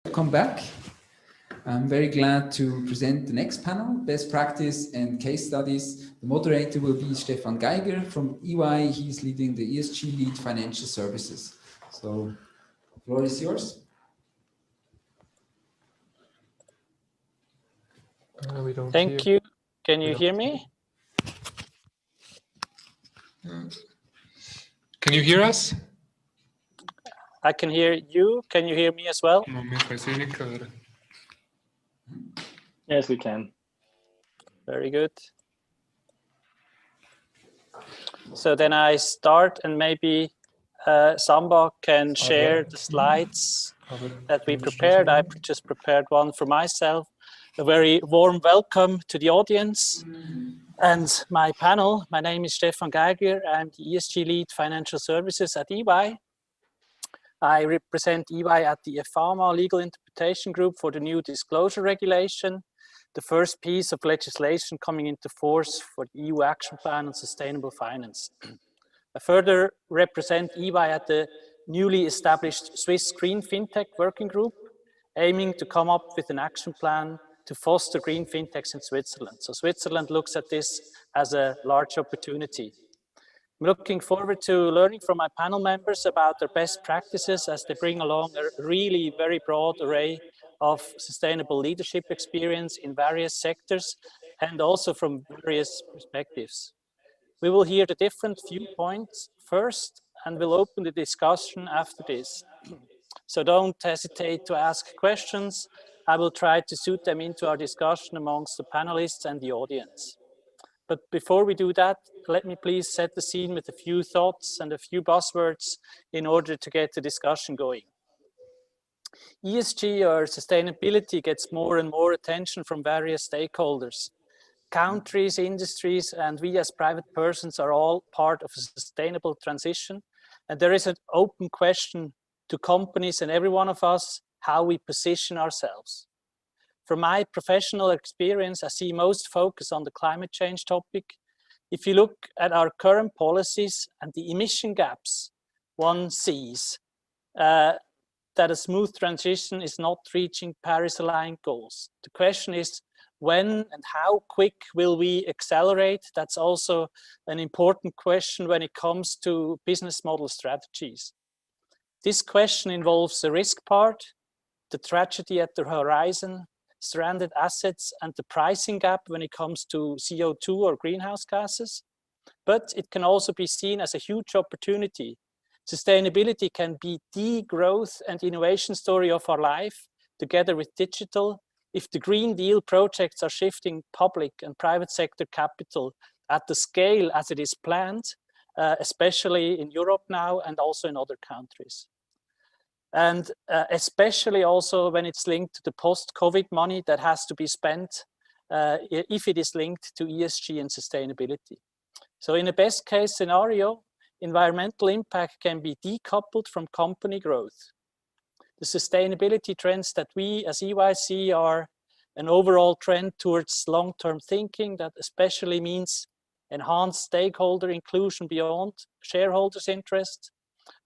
Welcome back. I'm very glad to present the next panel, Best Practice and Case Studies. The moderator will be Stefan Geiger from EY. He's leading the ESG Lead Financial Services. So, the floor is yours. Thank you. Can you hear me? Can you hear us? I can hear you. Can you hear me as well? Yes, we can. Very good. So then I start, and maybe Samba can share the slides that we prepared. I just prepared one for myself. A very warm welcome to the audience and my panel. My name is Stefan Geiger. I'm the ESG Lead Financial Services at EY. I represent EY at the EFAMA Legal Interpretation Group for the new disclosure regulation, the first piece of legislation coming into force for the EU Action Plan on Sustainable Finance. I further represent EY at the newly established Swiss Green FinTech Working Group, aiming to come up with an action plan to foster green fintechs in Switzerland. So Switzerland looks at this as a large opportunity. I'm looking forward to learning from my panel members about their best practices as they bring along a really very broad array of sustainable leadership experience in various sectors and also from various perspectives. We will hear the different viewpoints first and we'll open the discussion after this. So don't hesitate to ask questions. I will try to suit them into our discussion amongst the panelists and the audience. But before we do that, let me please set the scene with a few thoughts and a few buzzwords in order to get the discussion going. ESG, or sustainability, gets more and more attention from various stakeholders. Countries, industries, and we as private persons are all part of a sustainable transition. And there is an open question to companies and every one of us how we position ourselves. From my professional experience, I see most focus on the climate change topic. If you look at our current policies and the emission gaps, one sees that a smooth transition is not reaching Paris-aligned goals. The question is, when and how quick will we accelerate? That's also an important question when it comes to business model strategies. This question involves the risk part, the tragedy at the horizon, stranded assets, and the pricing gap when it comes to CO2 or greenhouse gases. But it can also be seen as a huge opportunity. Sustainability can be the growth and innovation story of our life, together with digital, if the Green Deal projects are shifting public and private sector capital at the scale as it is planned, especially in Europe now and also in other countries. And especially also when it's linked to the post-COVID money that has to be spent if it is linked to ESG and sustainability. So in a best case scenario, environmental impact can be decoupled from company growth. The sustainability trends that we as EY see are an overall trend towards long-term thinking that especially means enhanced stakeholder inclusion beyond shareholders' interest.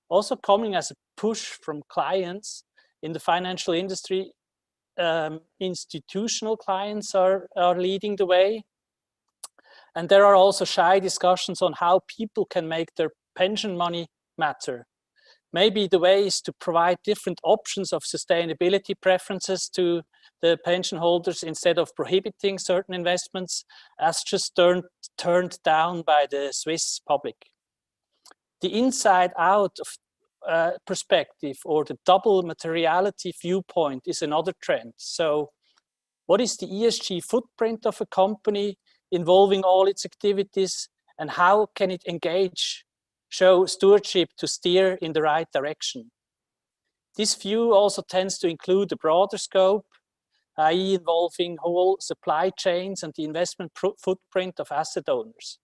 Also coming as a push from clients in the financial industry, institutional clients are leading the way. And there are also shy discussions on how people can make their pension money matter. Maybe the way is to provide different options of sustainability preferences to the pension holders instead of prohibiting certain investments as just turned down by the Swiss public. The inside out of perspective or the double materiality viewpoint is another trend. So what is the ESG footprint of a company involving all its activities and how can it engage, show stewardship to steer in the right direction? This view also tends to include a broader scope i.e. involving whole supply chains and the investment footprint of asset owners.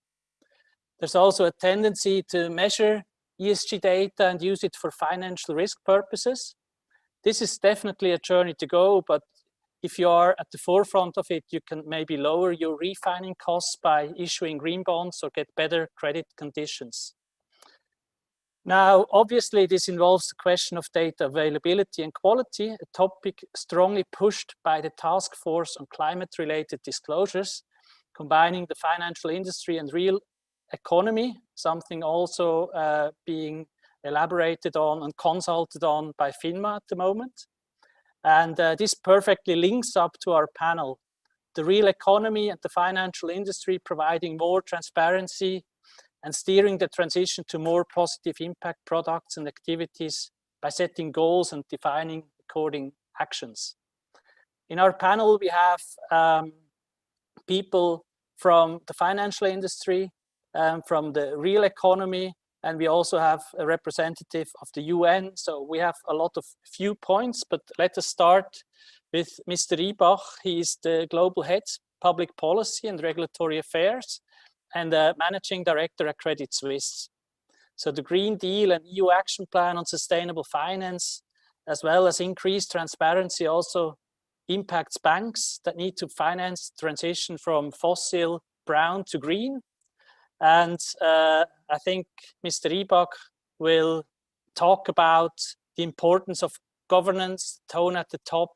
There's also a tendency to measure ESG data and use it for financial risk purposes. This is definitely a journey to go, but if you are at the forefront of it, you can maybe lower your refining costs by issuing green bonds or get better credit conditions. Now, obviously, this involves the question of data availability and quality, a topic strongly pushed by the Task Force on Climate-Related Disclosures, combining the financial industry and real economy, something also being elaborated on and consulted on by FINMA at the moment. And this perfectly links up to our panel, the real economy and the financial industry providing more transparency and steering the transition to more positive impact products and activities by setting goals and defining according actions. In our panel, we have people from the financial industry, from the real economy, and we also have a representative of the UN. So we have a lot of viewpoints, but let us start with Mr. Rybach. He is the Global Head, Public Policy and Regulatory Affairs, and Managing Director at Credit Suisse. So the Green Deal and EU Action Plan on Sustainable Finance, as well as increased transparency, also impacts banks that need to finance transition from fossil brown to green. And I think Mr. Rybach will talk about the importance of governance, tone at the top,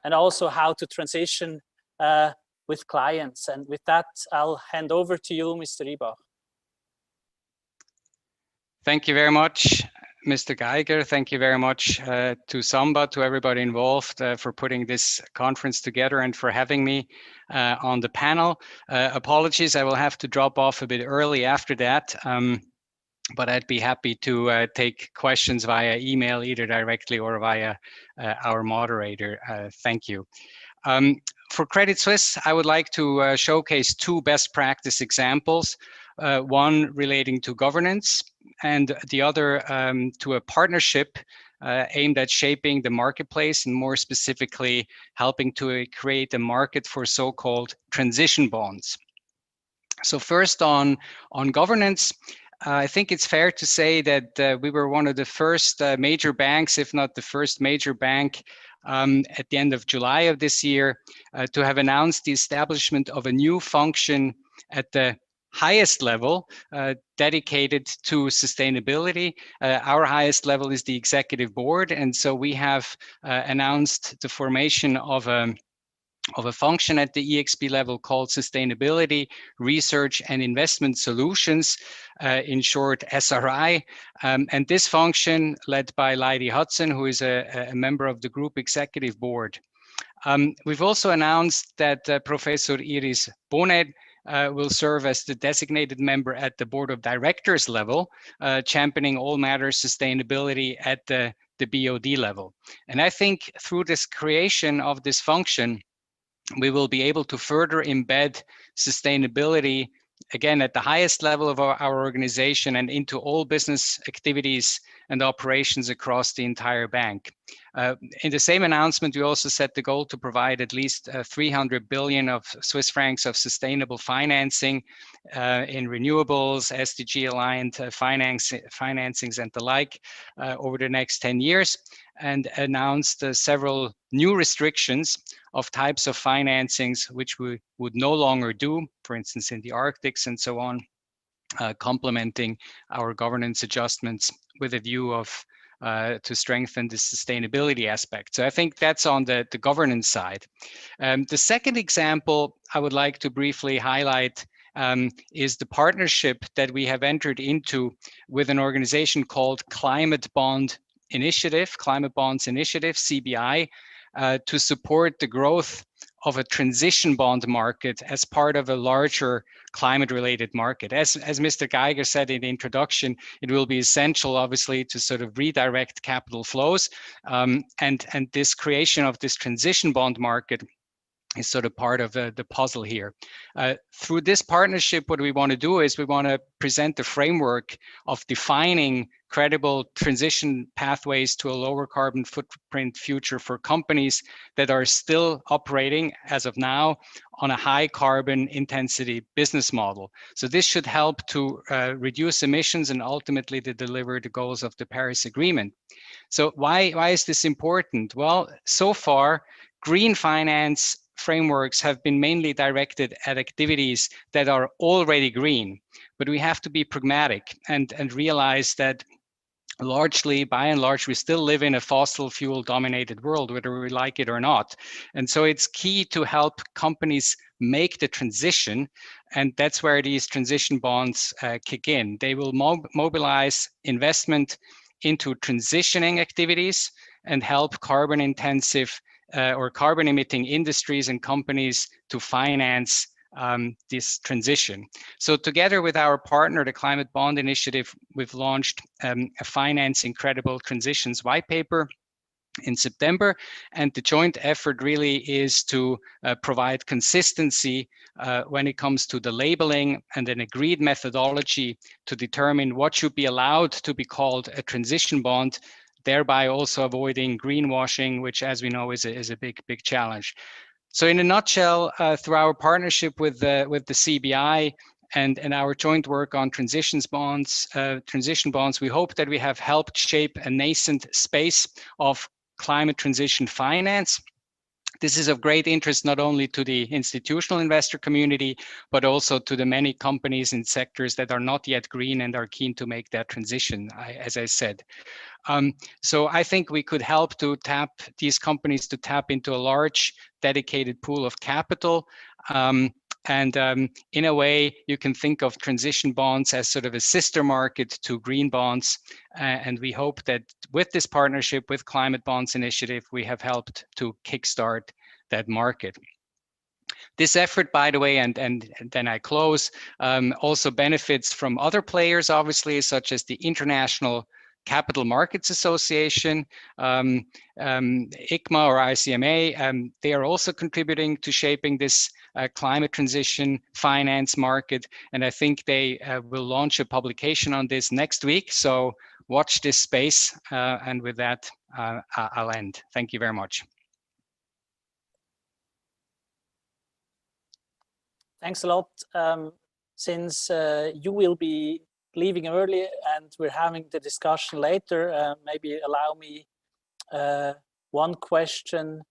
and also how to transition with clients. And with that, I'll hand over to you, Mr. Rybach. Thank you very much, Mr. Geiger. Thank you very much to Samba, to everybody involved for putting this conference together and for having me on the panel. Apologies, I will have to drop off a bit early after that, but I'd be happy to take questions via email, either directly or via our moderator. Thank you. For Credit Suisse, I would like to showcase two best practice examples, one relating to governance and the other to a partnership aimed at shaping the marketplace and more specifically helping to create a market for so-called transition bonds. So first on governance, I think it's fair to say that we were one of the first major banks, if not the first major bank, at the end of July of this year, to have announced the establishment of a new function at the highest level dedicated to sustainability. Our highest level is the executive board, and so we have announced the formation of a function at the ExB level called Sustainability, Research and Investment Solutions, in short SRI. And this function, led by Lydie Hudson, who is a member of the Group Executive Board. We've also announced that Professor Iris Bonet will serve as the designated member at the Board of Directors level, championing all matters sustainability at the BOD level. And I think through this creation of this function, we will be able to further embed sustainability, again, at the highest level of our organization and into all business activities and operations across the entire bank. In the same announcement, we also set the goal to provide at least 300 billion of Swiss francs of sustainable financing in renewables, SDG-aligned financings and the like over the next 10 years, and announced several new restrictions of types of financings which we would no longer do, for instance, in the Arctics and so on, complementing our governance adjustments with a view of to strengthen the sustainability aspect. So I think that's on the governance side. The second example I would like to briefly highlight is the partnership that we have entered into with an organization called Climate Bonds Initiative, CBI, to support the growth of a transition bond market as part of a larger climate-related market. As Mr. Geiger said in the introduction, it will be essential, obviously, to sort of redirect capital flows. And this creation of this transition bond market is sort of part of the puzzle here. Through this partnership, what we want to do is we want to present the framework of defining credible transition pathways to a lower carbon footprint future for companies that are still operating as of now on a high carbon intensity business model. So this should help to reduce emissions and ultimately to deliver the goals of the Paris Agreement. So why is this important? Well, so far, green finance frameworks have been mainly directed at activities that are already green, but we have to be pragmatic and realize that largely, by and large, we still live in a fossil fuel dominated world, whether we like it or not. And so it's key to help companies make the transition. And that's where these transition bonds kick in. They will mobilize investment into transitioning activities and help carbon intensive or carbon emitting industries and companies to finance this transition. So together with our partner, the Climate Bond Initiative, we've launched a Financing Credible Transitions white paper in September. And the joint effort really is to provide consistency when it comes to the labeling and an agreed methodology to determine what should be allowed to be called a transition bond, thereby also avoiding greenwashing, which, as we know, is a big challenge. So in a nutshell, through our partnership with the CBI and our joint work on transition bonds, we hope that we have helped shape a nascent space of climate transition finance. This is of great interest not only to the institutional investor community, but also to the many companies and sectors that are not yet green and are keen to make that transition, as I said. So I think we could help to tap these companies to tap into a large dedicated pool of capital. In a way, you can think of transition bonds as sort of a sister market to green bonds. And we hope that with this partnership with Climate Bonds Initiative, we have helped to kickstart that market. This effort, by the way, and then I close, also benefits from other players, obviously, such as the International Capital Markets Association, ICMA or ICMA. They are also contributing to shaping this climate transition finance market. And I think they will launch a publication on this next week. So watch this space. And with that, I'll end. Thank you very much. Thanks a lot. Since you will be leaving early and we're having the discussion later, maybe allow me one question.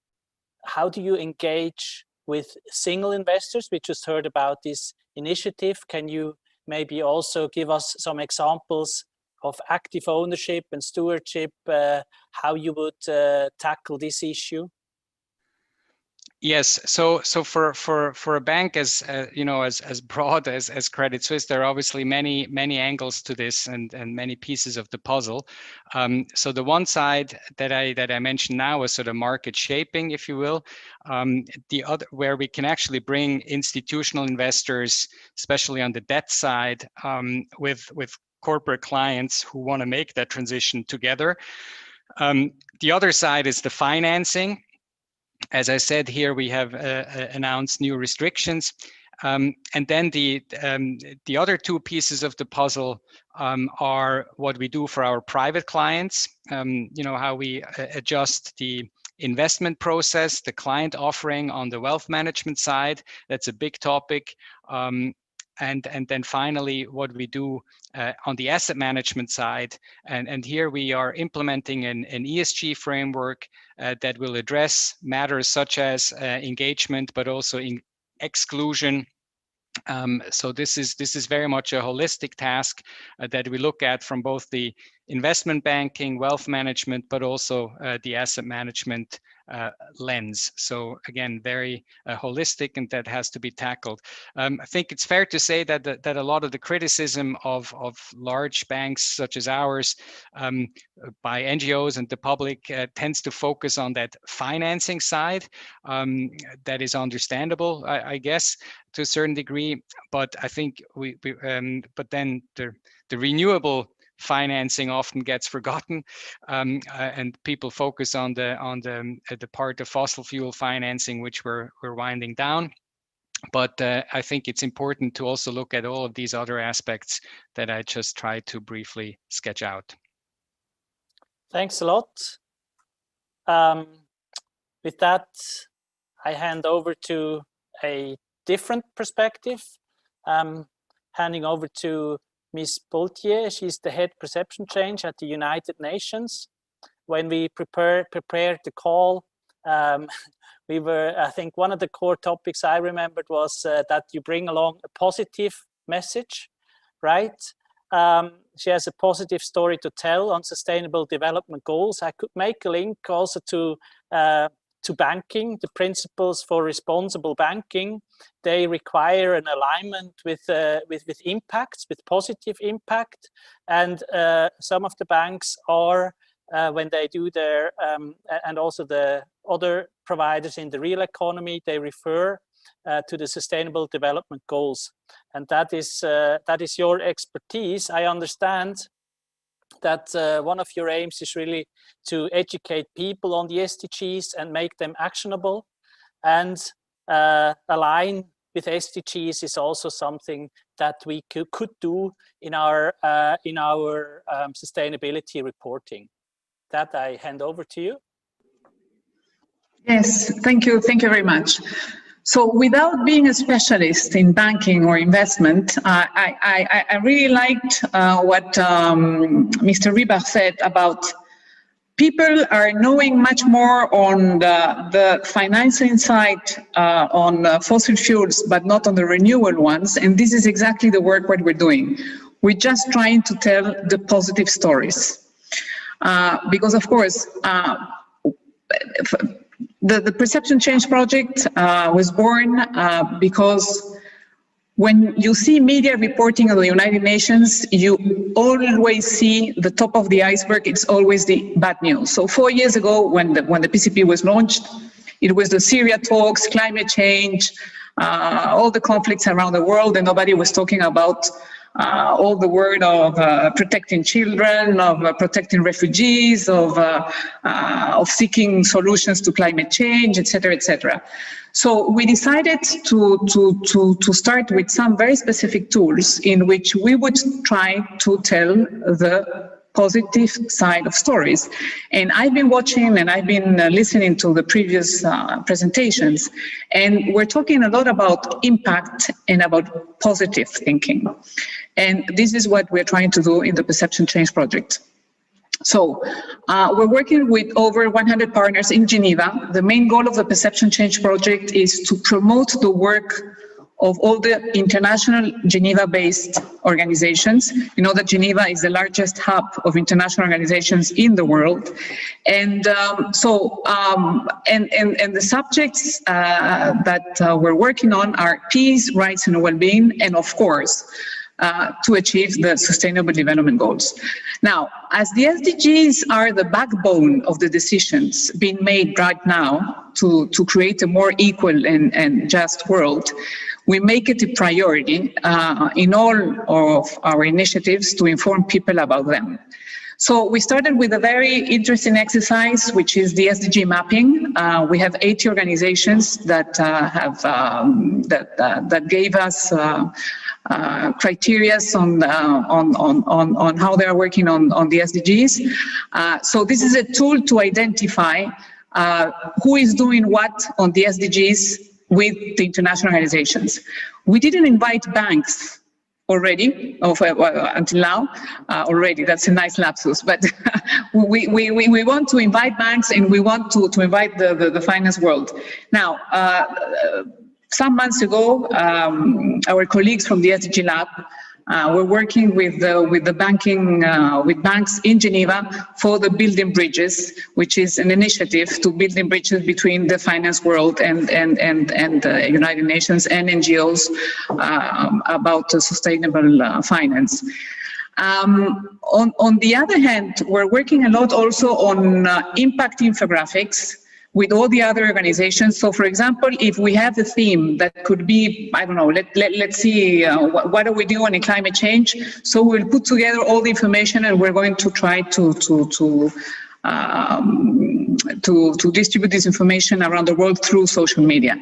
How do you engage with single investors? We just heard about this initiative. Can you maybe also give us some examples of active ownership and stewardship, how you would tackle this issue? Yes, so for a bank as you know, as broad as Credit Suisse, there are obviously many angles to this and many pieces of the puzzle. So the one side that I mentioned now is sort of market shaping, if you will. The other, where we can actually bring institutional investors, especially on the debt side, with corporate clients who want to make that transition together. The other side is the financing. As I said here, we have announced new restrictions. And then the other two pieces of the puzzle are what we do for our private clients, you know, how we adjust the investment process, the client offering on the wealth management side. That's a big topic. And then finally, what we do on the asset management side. And here we are implementing an ESG framework that will address matters such as engagement, but also exclusion. So this is very much a holistic task that we look at from both the investment banking, wealth management, but also the asset management lens. So again, very holistic, and that has to be tackled. I think it's fair to say that a lot of the criticism of large banks such as ours by NGOs and the public tends to focus on that financing side. That is understandable, I guess, to a certain degree. But I think but then the renewable financing often gets forgotten, and people focus on the part of fossil fuel financing, which we're winding down. But I think it's important to also look at all of these other aspects that I just tried to briefly sketch out. Thanks a lot. With that, I hand over to a different perspective. Handing over to Ms. Poultier. She's the head perception change at the United Nations. When we prepared the call, we were, I think one of the core topics I remembered was that you bring along a positive message, right? She has a positive story to tell on sustainable development goals. I could make a link also to banking, the principles for responsible banking. They require an alignment with impacts, with positive impact. And some of the banks are, when they do their, and also the other providers in the real economy, they refer to the Sustainable Development Goals. And that is your expertise. I understand that one of your aims is really to educate people on the SDGs and make them actionable, and align with SDGs is also something that we could do in our sustainability reporting. That I hand over to you. Yes, thank you very much. So without being a specialist in banking or investment, I really liked what Mr. Ribach said about people are knowing much more on the financing side on fossil fuels, but not on the renewable ones. And this is exactly the work what we're doing. We're just trying to tell the positive stories. Because of course, the Perception Change Project was born because when you see media reporting on the United Nations, you always see the top of the iceberg. It's always the bad news. So 4 years ago, when the PCP was launched, it was the Syria talks, climate change, all the conflicts around the world, and nobody was talking about all the word of protecting children, of protecting refugees, of seeking solutions to climate change, etc., etc. So we decided to start with some very specific tools in which we would try to tell the positive side of stories. And I've been watching and I've been listening to the previous presentations, and we're talking a lot about impact and about positive thinking. And this is what we're trying to do in the Perception Change Project. So we're working with over 100 partners in Geneva. The main goal of the Perception Change Project is to promote the work of all the international Geneva-based organizations. You know that Geneva is the largest hub of international organizations in the world. And the subjects that we're working on are peace, rights and well-being, and of course, to achieve the Sustainable Development Goals. Now, as the SDGs are the backbone of the decisions being made right now to create a more equal and just world, we make it a priority in all of our initiatives to inform people about them. So we started with a very interesting exercise, which is the SDG mapping. We have 80 organizations that that gave us criteria on how they are working on the SDGs. So this is a tool to identify who is doing what on the SDGs with the international organizations. We didn't invite banks already, until now, already, that's a nice lapsus, but we want to invite banks and we want to invite the finance world. Now, some months ago, our colleagues from the SDG Lab were working with the banking, with banks in Geneva for the Building Bridges, which is an initiative to building bridges between the finance world and the United Nations and NGOs about sustainable finance. On the other hand, we're working a lot also on impact infographics, with all the other organizations. So for example, if we have a theme that could be, I don't know, let's see, what are we doing in climate change? So we'll put together all the information and we're going to try to distribute this information around the world through social media.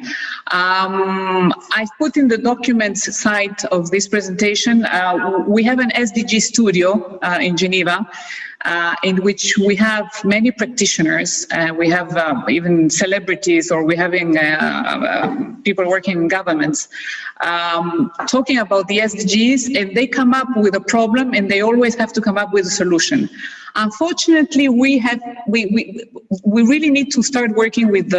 I've put in the documents side of this presentation, we have an SDG studio in Geneva, in which we have many practitioners. We have even celebrities, or we're having people working in governments talking about the SDGs, and they come up with a problem and they always have to come up with a solution. Unfortunately, we really need to start working with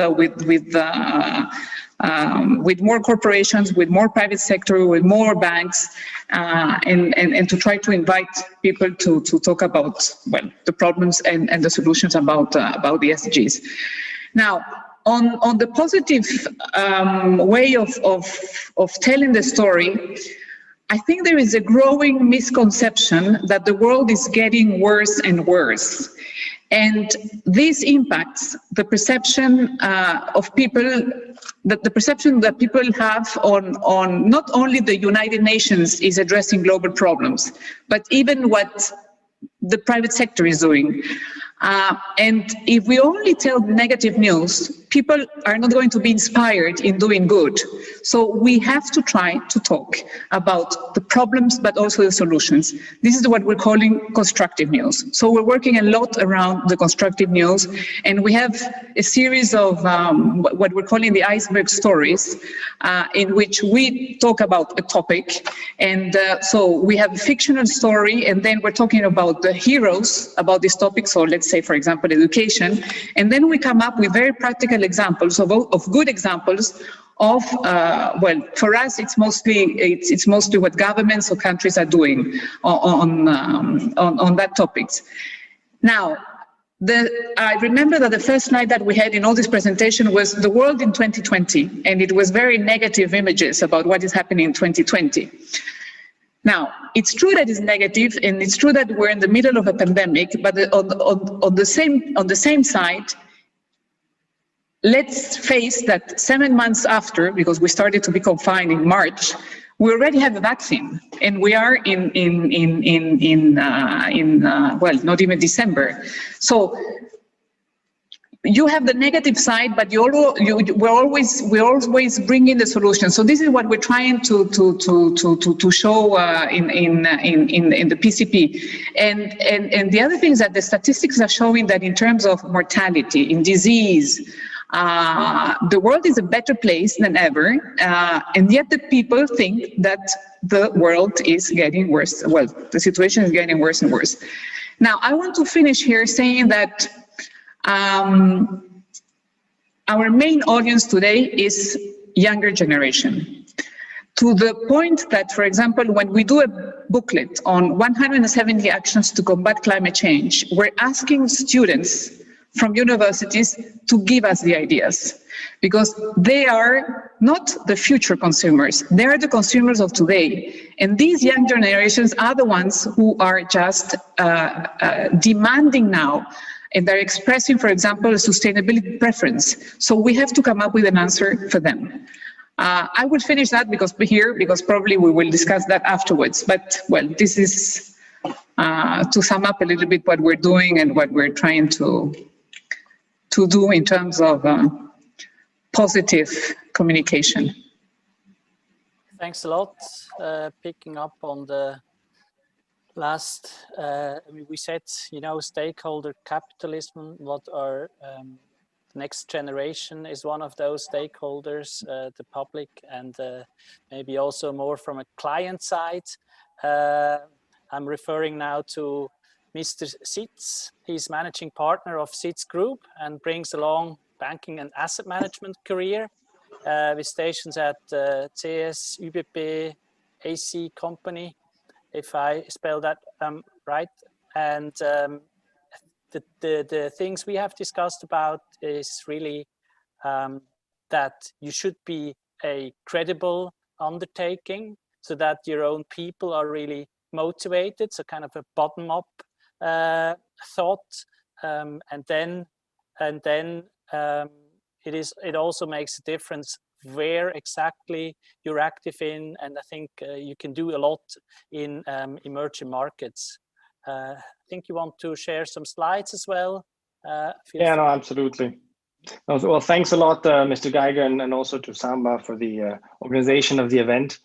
more corporations, with more private sector, with more banks, and to try to invite people to talk about, well, the problems and the solutions about the SDGs. Now, on the positive way of telling the story, I think there is a growing misconception that the world is getting worse and worse. And this impacts the perception of people, the perception that people have on not only the United Nations is addressing global problems, but even what the private sector is doing. And if we only tell negative news, people are not going to be inspired in doing good. So we have to try to talk about the problems, but also the solutions. This is what we're calling constructive news. So we're working a lot around the constructive news, and we have a series of what we're calling the iceberg stories, in which we talk about a topic. And so we have a fictional story, and then we're talking about the heroes about this topic. So let's say, for example, education. And then we come up with very practical examples of good examples of, well, for us, it's mostly what governments or countries are doing on that topics. Now, I remember that the first slide that we had in all this presentation was the world in 2020, and it was very negative images about what is happening in 2020. Now, it's true that it's negative, and it's true that we're in the middle of a pandemic, but on the same side, let's face that 7 months after, because we started to be confined in March, we already have a vaccine, and we are well, not even December. So you have the negative side, but we're always bringing the solution. So this is what we're trying to show in the PCP. And the other thing is that the statistics are showing that in terms of mortality, in disease, the world is a better place than ever, and yet the people think that the world is getting worse. Well, the situation is getting worse and worse. Now, I want to finish here saying that our main audience today is younger generation. To the point that, for example, when we do a booklet on 170 actions to combat climate change, we're asking students from universities to give us the ideas, because they are not the future consumers, they are the consumers of today. And these young generations are the ones who are just demanding now, and they're expressing, for example, a sustainability preference. So we have to come up with an answer for them. I will finish that because probably we will discuss that afterwards. But, well, this is to sum up a little bit what we're doing and what we're trying to do in terms of positive communication. Thanks a lot. Picking up on the last, we said, stakeholder capitalism, what our next generation is one of those stakeholders, the public, and maybe also more from a client side. I'm referring now to Mr. Sitz. He's managing partner of Sitz Group and brings along banking and asset management career with stations at CS, ÜBB, AC Company, if I spell that right. And the things we have discussed about is really that you should be a credible undertaking so that your own people are really motivated, so kind of a bottom-up thought, and then it also makes a difference where exactly you're active in, and I think you can do a lot in emerging markets. I think you want to share some slides as well. Yeah, no, absolutely. Well, thanks a lot, Mr. Geiger, and also to Samba for the organization of the event.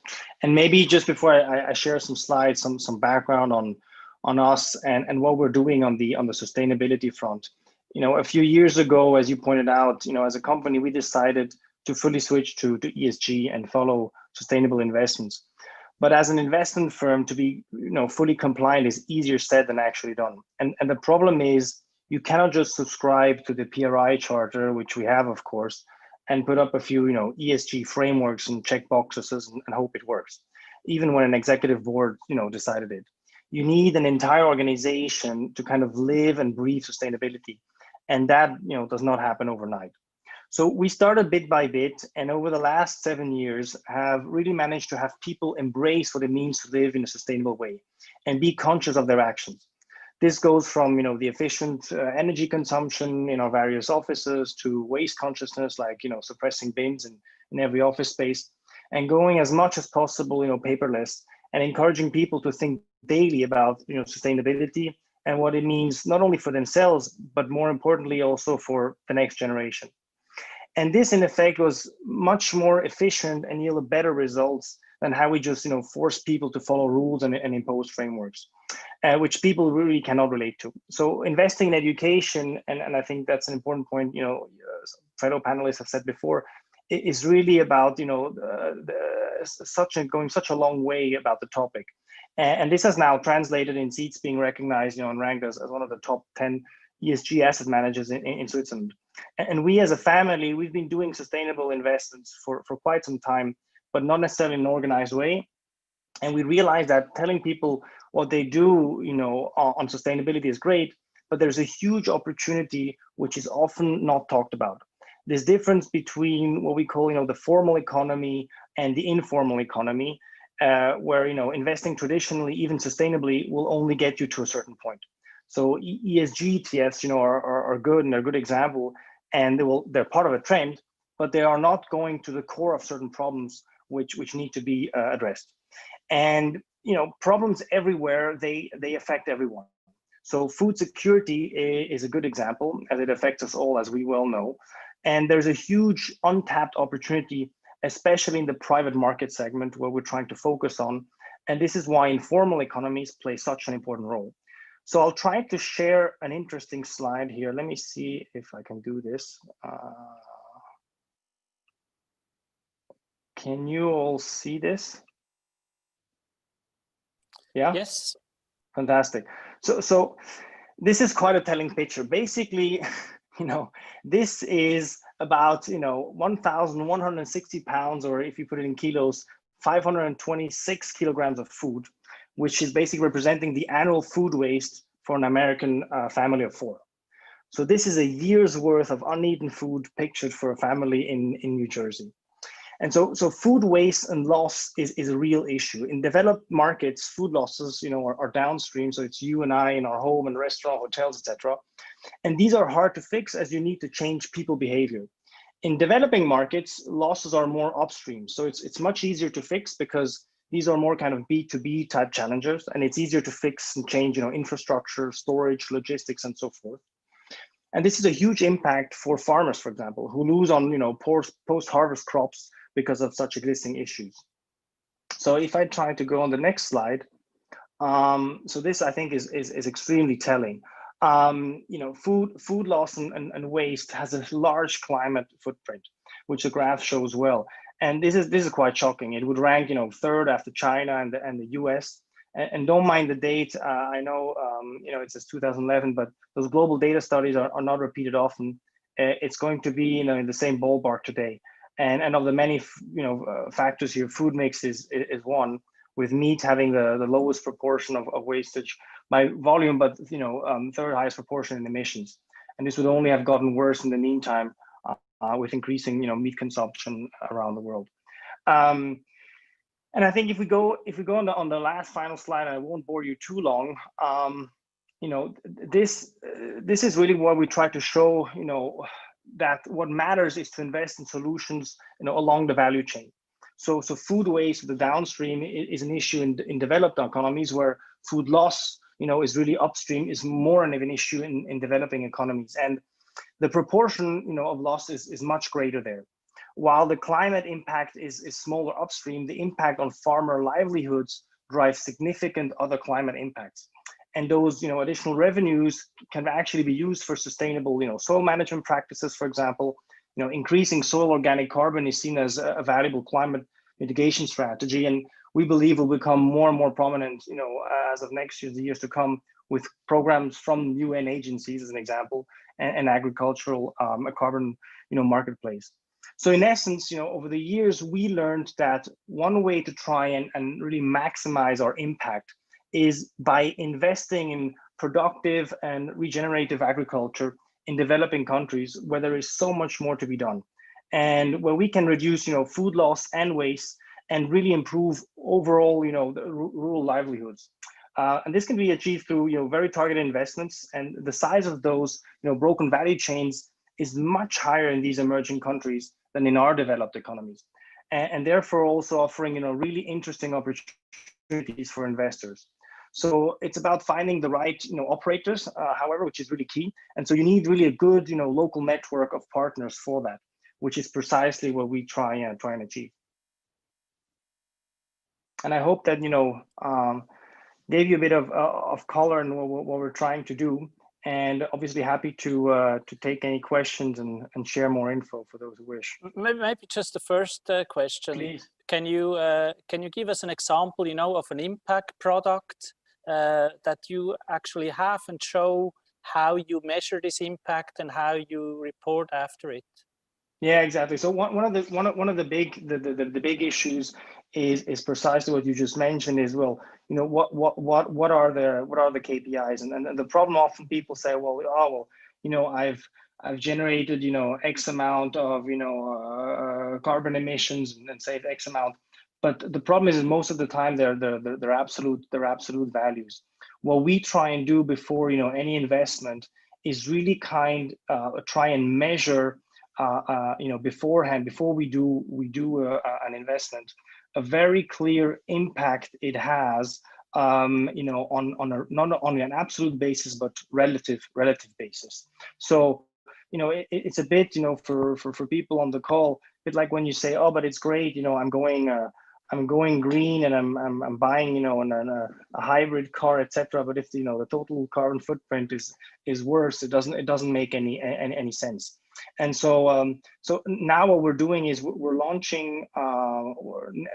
And maybe just before I share some slides, some background on us and what we're doing on the sustainability front. You know, a few years ago, as you pointed out, you know, as a company, we decided to fully switch to ESG and follow sustainable investments. But as an investment firm, to be, you know, fully compliant is easier said than actually done. And the problem is, you cannot just subscribe to the PRI charter, which we have, of course, and put up a few, you know, ESG frameworks and check boxes and hope it works. Even when an executive board, you know, decided it, you need an entire organization to kind of live and breathe sustainability, and that, you know, does not happen overnight. So we started bit by bit, and over the last 7 years have really managed to have people embrace what it means to live in a sustainable way and be conscious of their actions. This goes from, you know, the efficient energy consumption in our various offices to waste consciousness, like, you know, suppressing bins in every office space, and going as much as possible, you know, paperless, and encouraging people to think daily about, you know, sustainability and what it means not only for themselves, but more importantly also for the next generation. And this, in effect, was much more efficient and yielded better results than how we just, you know, force people to follow rules and impose frameworks, which people really cannot relate to. So investing in education, and I think that's an important point, you know, fellow panelists have said before, is really about, you know, going such a long way about the topic. And this has now translated in seats being recognized, you know, and ranked as one of the top 10 ESG asset managers in Switzerland. And we as a family, we've been doing sustainable investments for quite some time, but not necessarily in an organized way. And we realized that telling people what they do, you know, on sustainability is great, but there's a huge opportunity which is often not talked about. This difference between what we call, you know, the formal economy and the informal economy, where, you know, investing traditionally, even sustainably, will only get you to a certain point. So ESG ETFs, you know, are good, and they're a good example, and they're part of a trend, but they are not going to the core of certain problems which need to be addressed. And, you know, problems everywhere, they affect everyone. So food security is a good example, as it affects us all, as we well know. And there's a huge untapped opportunity, especially in the private market segment, where we're trying to focus on. And this is why informal economies play such an important role. So I'll try to share an interesting slide here. Let me see if I can do this. Can you all see this? Yeah? Yes. Fantastic. So this is quite a telling picture. Basically, you know, this is about, you know, 1,160 pounds, or if you put it in kilos, 526 kilograms of food, which is basically representing the annual food waste for an American family of 4. So this is a year's worth of uneaten food pictured for a family in New Jersey. And so food waste and loss is a real issue. In developed markets, food losses, you know, are downstream. So it's you and I in our home and restaurant, hotels, etc. And these are hard to fix, as you need to change people behavior. In developing markets, losses are more upstream. So it's much easier to fix because these are more kind of B2B type challenges, and it's easier to fix and change, you know, infrastructure, storage, logistics, and so forth. And this is a huge impact for farmers, for example, who lose on, you know, post-harvest crops because of such existing issues. So if I try to go on the next slide, so this I think is extremely telling. You know, food loss and waste has a large climate footprint, which the graph shows well. And this is quite shocking. It would rank, you know, 3rd after China and the US. And don't mind the date. I know, you know, it says 2011, but those global data studies are not repeated often. It's going to be, you know, in the same ballpark today. And of the many, you know, factors here, food mix is one, with meat having the lowest proportion of wastage by volume, but, you know, 3rd highest proportion in emissions. And this would only have gotten worse in the meantime with increasing, you know, meat consumption around the world. And I think if we go on the last final slide, I won't bore you too long. You know, this is really what we try to show, you know, that what matters is to invest in solutions, along the value chain. So food waste, the downstream, is an issue in developed economies, where food loss, is really upstream, is more of an issue in developing economies. And the proportion, of loss is much greater there. While the climate impact is smaller upstream, the impact on farmer livelihoods drives significant other climate impacts. And those, additional revenues can actually be used for sustainable, soil management practices, for example. Increasing soil organic carbon is seen as a valuable climate mitigation strategy, and we believe will become more and more prominent, as of next year, the years to come, with programs from UN agencies, as an example, and agricultural carbon, marketplace. So in essence, over the years, we learned that one way to try and really maximize our impact is by investing in productive and regenerative agriculture in developing countries, where there is so much more to be done, and where we can reduce, food loss and waste, and really improve overall, the rural livelihoods. And this can be achieved through, very targeted investments, and the size of those, broken value chains is much higher in these emerging countries than in our developed economies, and therefore also offering, really interesting opportunities for investors. So it's about finding the right, operators, however, which is really key. And so you need really a good, local network of partners for that, which is precisely what we try and achieve. And I hope that, gave you a bit of color in what we're trying to do. And obviously happy to take any questions and share more info for those who wish. Maybe just the first question. Please. Can you give us an example, of an impact product that you actually have, and show how you measure this impact and how you report after it? Yeah, exactly. So one of the big issues is precisely what you just mentioned. Is, well, what are the KPIs, and the problem, often people say, I've generated X amount of carbon emissions and saved X amount, but the problem is most of the time they're absolute values. What we try and do before any investment is really try and measure beforehand, before we do an investment, a very clear impact it has, on not only an absolute basis but relative basis. So it's a bit for people on the call, a bit like when you say, oh, but it's great, I'm going green and I'm buying a hybrid car, etc. But if the total carbon footprint is worse, it doesn't make any sense. And so now what we're doing is we're launching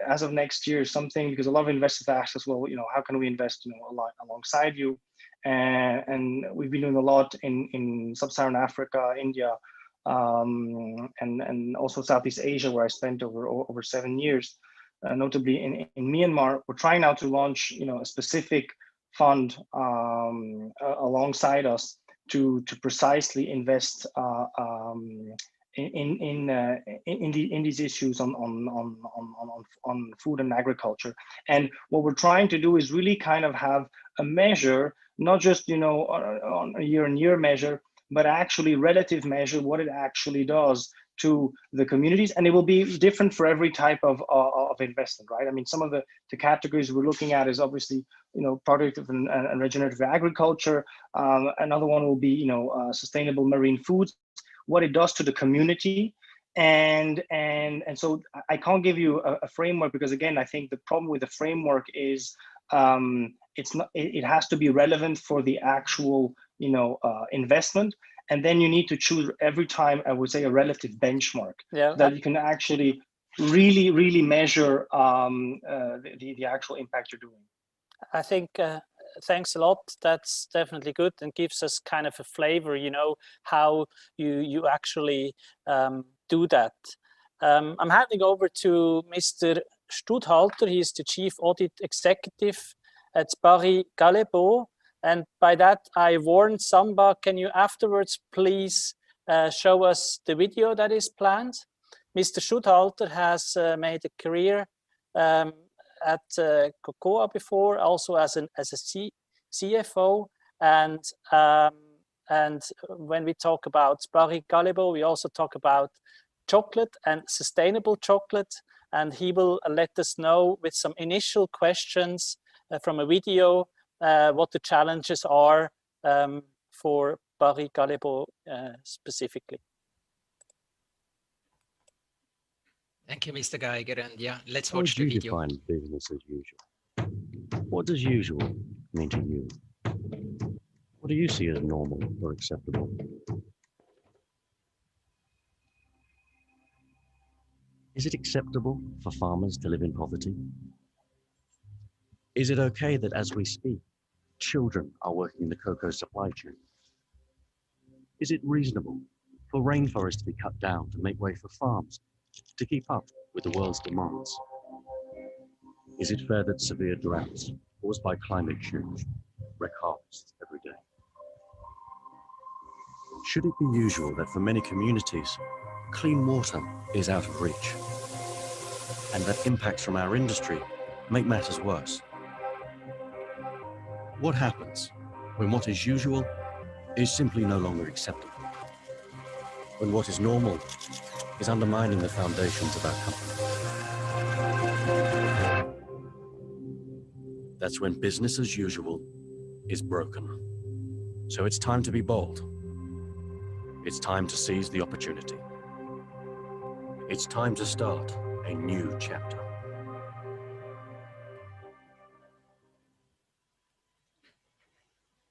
as of next year something, because a lot of investors ask us, well, how can we invest alongside you? And we've been doing a lot in Sub-Saharan Africa, India, and also Southeast Asia, where I spent over 7 years. Notably in Myanmar. We're trying now to launch a specific fund alongside us to precisely invest in these issues on food and agriculture. And what we're trying to do is really have a measure, not just on a year-on-year measure, but actually relative measure what it actually does to the communities. And it will be different for every type of investment, right? I mean, some of the categories we're looking at is obviously, productive and regenerative agriculture. Another one will be, sustainable marine foods, what it does to the community. And so I can't give you a framework, because again, I think the problem with the framework is it has to be relevant for the actual, investment. And then you need to choose every time, I would say, a relative benchmark that you can actually really measure the actual impact you're doing. I think thanks a lot. That's definitely good and gives us kind of a flavor, how you actually do that. I'm handing over to Mr. Studhalter. He's the Chief Audit Executive at Barry Callebaut. And by that, I warned Samba, can you afterwards please show us the video that is planned? Mr. Studhalter has made a career at Cocoa before, also as a CFO, and And when we talk about Paris Galebo, we also talk about chocolate and sustainable chocolate. And he will let us know with some initial questions from a video what the challenges are for Paris Galebo specifically. Thank you, Mr. Geiger. And yeah, let's watch the video. How do you define business as usual? What does usual mean to you? What do you see as normal or acceptable? Is it acceptable for farmers to live in poverty? Is it okay that as we speak, children are working in the cocoa supply chain? Is it reasonable for rainforests to be cut down to make way for farms to keep up with the world's demands? Is it fair that severe droughts caused by climate change wreck harvests every day? Should it be usual that for many communities, clean water is out of reach, and that impacts from our industry make matters worse? What happens when what is usual is simply no longer acceptable? When what is normal is undermining the foundations of our company? That's when business as usual is broken. So it's time to be bold. It's time to seize the opportunity. It's time to start a new chapter.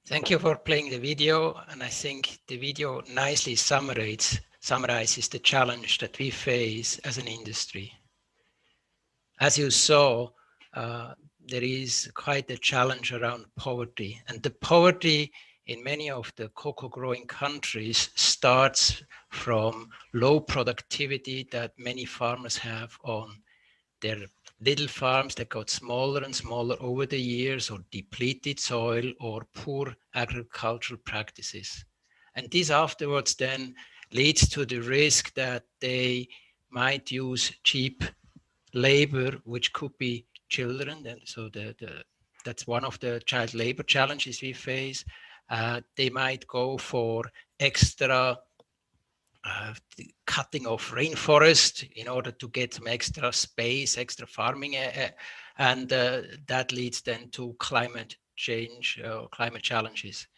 Thank you for playing the video, and I think the video nicely summarizes the challenge that we face as an industry. As you saw, there is quite a challenge around poverty, and the poverty in many of the cocoa growing countries starts from low productivity that many farmers have on their little farms that got smaller and smaller over the years, or depleted soil, or poor agricultural practices. And this afterwards then leads to the risk that they might use cheap labor, which could be children. And so that's one of the child labor challenges we face. They might go for extra cutting of rainforest in order to get some extra space, extra farming, and that leads then to climate change, climate challenges.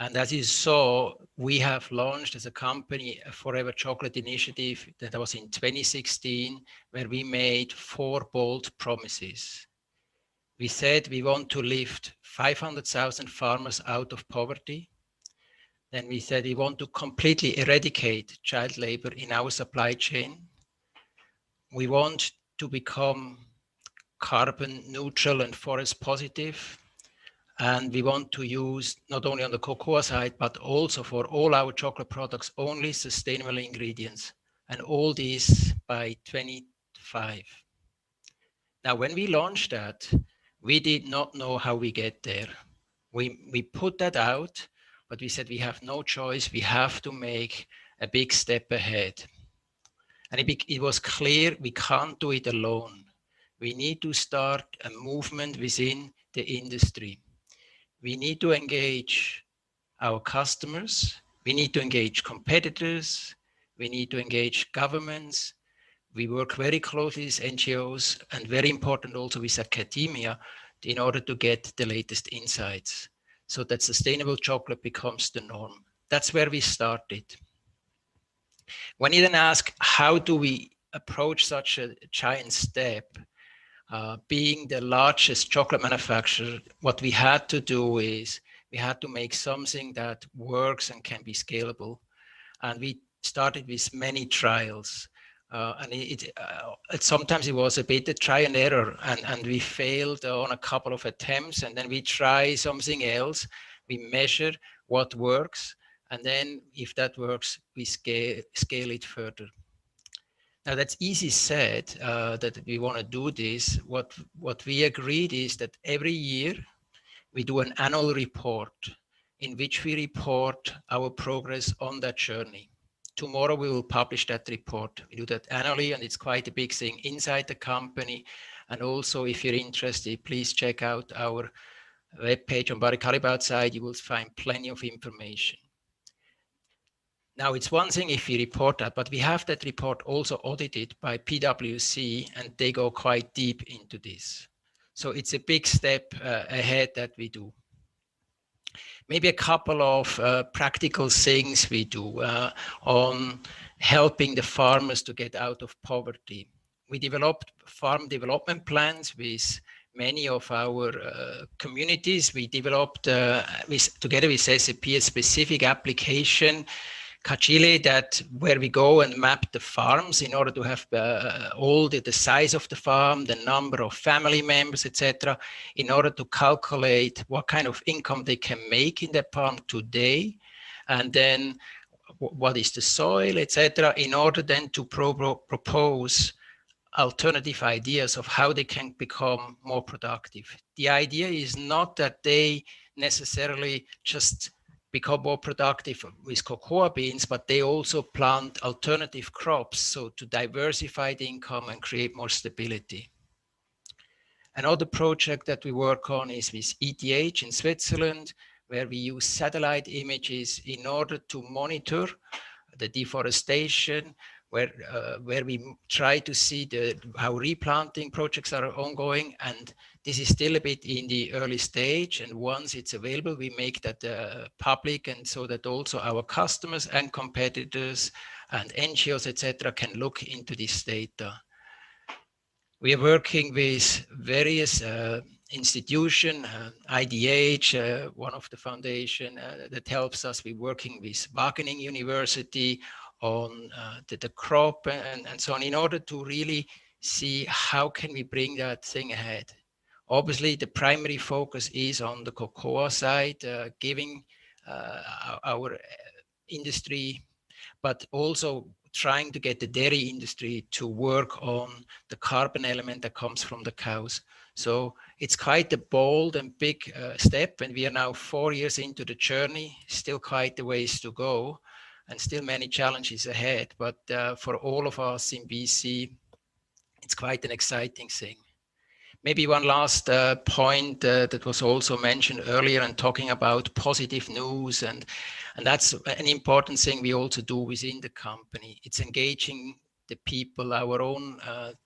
And as you saw, we have launched as a company a Forever Chocolate initiative that was in 2016, where we made 4 bold promises. We said we want to lift 500,000 farmers out of poverty. Then we said we want to completely eradicate child labor in our supply chain. We want to become carbon neutral and forest positive. And we want to use, not only on the cocoa side, but also for all our chocolate products, only sustainable ingredients. And all these by 2025. Now, when we launched that, we did not know how we get there. We put that out, but we said we have no choice. We have to make a big step ahead. And it was clear we can't do it alone. We need to start a movement within the industry. We need to engage our customers. We need to engage competitors. We need to engage governments. We work very closely with NGOs, and very important also with academia, in order to get the latest insights, so that sustainable chocolate becomes the norm. That's where we started. When you then ask, how do we approach such a giant step? Being the largest chocolate manufacturer, what we had to do is we had to make something that works and can be scalable. And we started with many trials. And sometimes it was a bit of try and error, and we failed on a couple of attempts, and then we try something else. We measure what works, and then if that works, we scale it further. Now that's easy said, that we want to do this. What we agreed is that every year we do an annual report in which we report our progress on that journey. Tomorrow we will publish that report. We do that annually, and it's quite a big thing inside the company. And also, if you're interested, please check out our webpage on Barry Callebaut side, you will find plenty of information. Now, it's one thing if we report that, but we have that report also audited by PwC, and they go quite deep into this. So it's a big step ahead that we do. Maybe a couple of practical things we do on helping the farmers to get out of poverty. We developed farm development plans with many of our communities. We developed, together with SAP, a specific application, Kachile, that where we go and map the farms in order to have all the size of the farm, the number of family members, etc., in order to calculate what kind of income they can make in their farm today, and then what is the soil, etc., in order then to propose alternative ideas of how they can become more productive. The idea is not that they necessarily just become more productive with cocoa beans, but they also plant alternative crops, so to diversify the income and create more stability. Another project that we work on is with ETH in Switzerland, where we use satellite images in order to monitor the deforestation, where we try to see how replanting projects are ongoing. And this is still a bit in the early stage. And once it's available, we make that public, and so that also our customers and competitors and NGOs, etc., can look into this data. We are working with various institutions, IDH, one of the foundation that helps us. We're working with Wageningen University on the crop and so on, in order to really see how can we bring that thing ahead. Obviously, the primary focus is on the cocoa side, giving our industry, but also trying to get the dairy industry to work on the carbon element that comes from the cows. So it's quite a bold and big step, and we are now 4 years into the journey, still quite a ways to go, and still many challenges ahead. But for all of us in BC, it's quite an exciting thing. Maybe one last point that was also mentioned earlier, and talking about positive news, and that's an important thing we also do within the company. It's engaging the people. Our own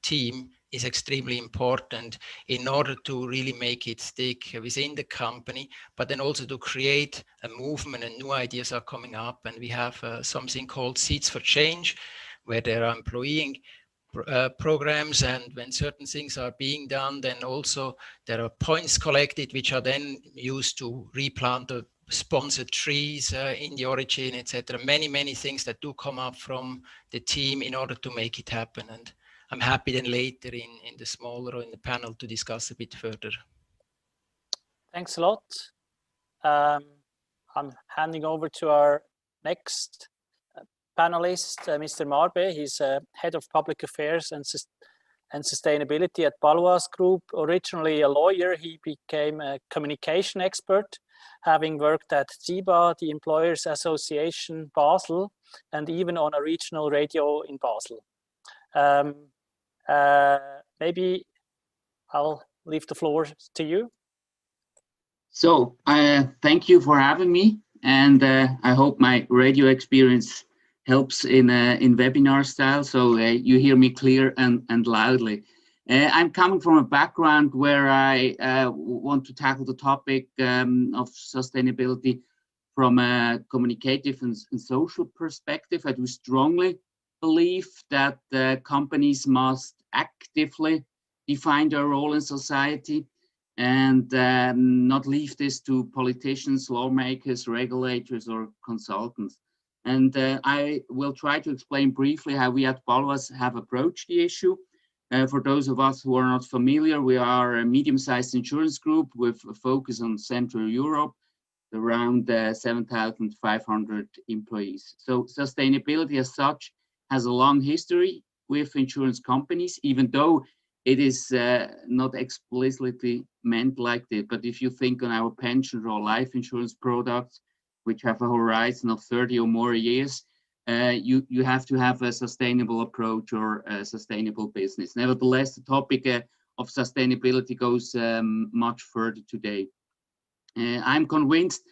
team is extremely important in order to really make it stick within the company, but then also to create a movement, and new ideas are coming up. And we have something called Seeds for Change, where there are employee programs, and when certain things are being done, then also there are points collected which are then used to replant the sponsored trees in the origin, etc. Many things that do come up from the team in order to make it happen. And I'm happy then later in the smaller or in the panel to discuss a bit further. Thanks a lot. I'm handing over to our next panelist, Mr. Marbe. He's Head of Public Affairs and Sustainability at Baloise Group. Originally a lawyer, he became a communication expert, having worked at CIBA, the Employers Association Basel, and even on a regional radio in Basel. Maybe I'll leave the floor to you. So thank you for having me, and I hope my radio experience helps in webinar style, so you hear me clear and loudly. I'm coming from a background where I want to tackle the topic of sustainability from a communicative and social perspective. I do strongly believe that companies must actively define their role in society, and not leave this to politicians, lawmakers, regulators, or consultants. And I will try to explain briefly how we at Baloise have approached the issue. For those of us who are not familiar, we are a medium-sized insurance group with a focus on Central Europe, around 7,500 employees. So sustainability as such has a long history with insurance companies, even though it is not explicitly meant like that. But if you think on our pension or life insurance products, which have a horizon of 30 or more years, you have to have a sustainable approach or a sustainable business. Nevertheless, the topic of sustainability goes much further today. I'm convinced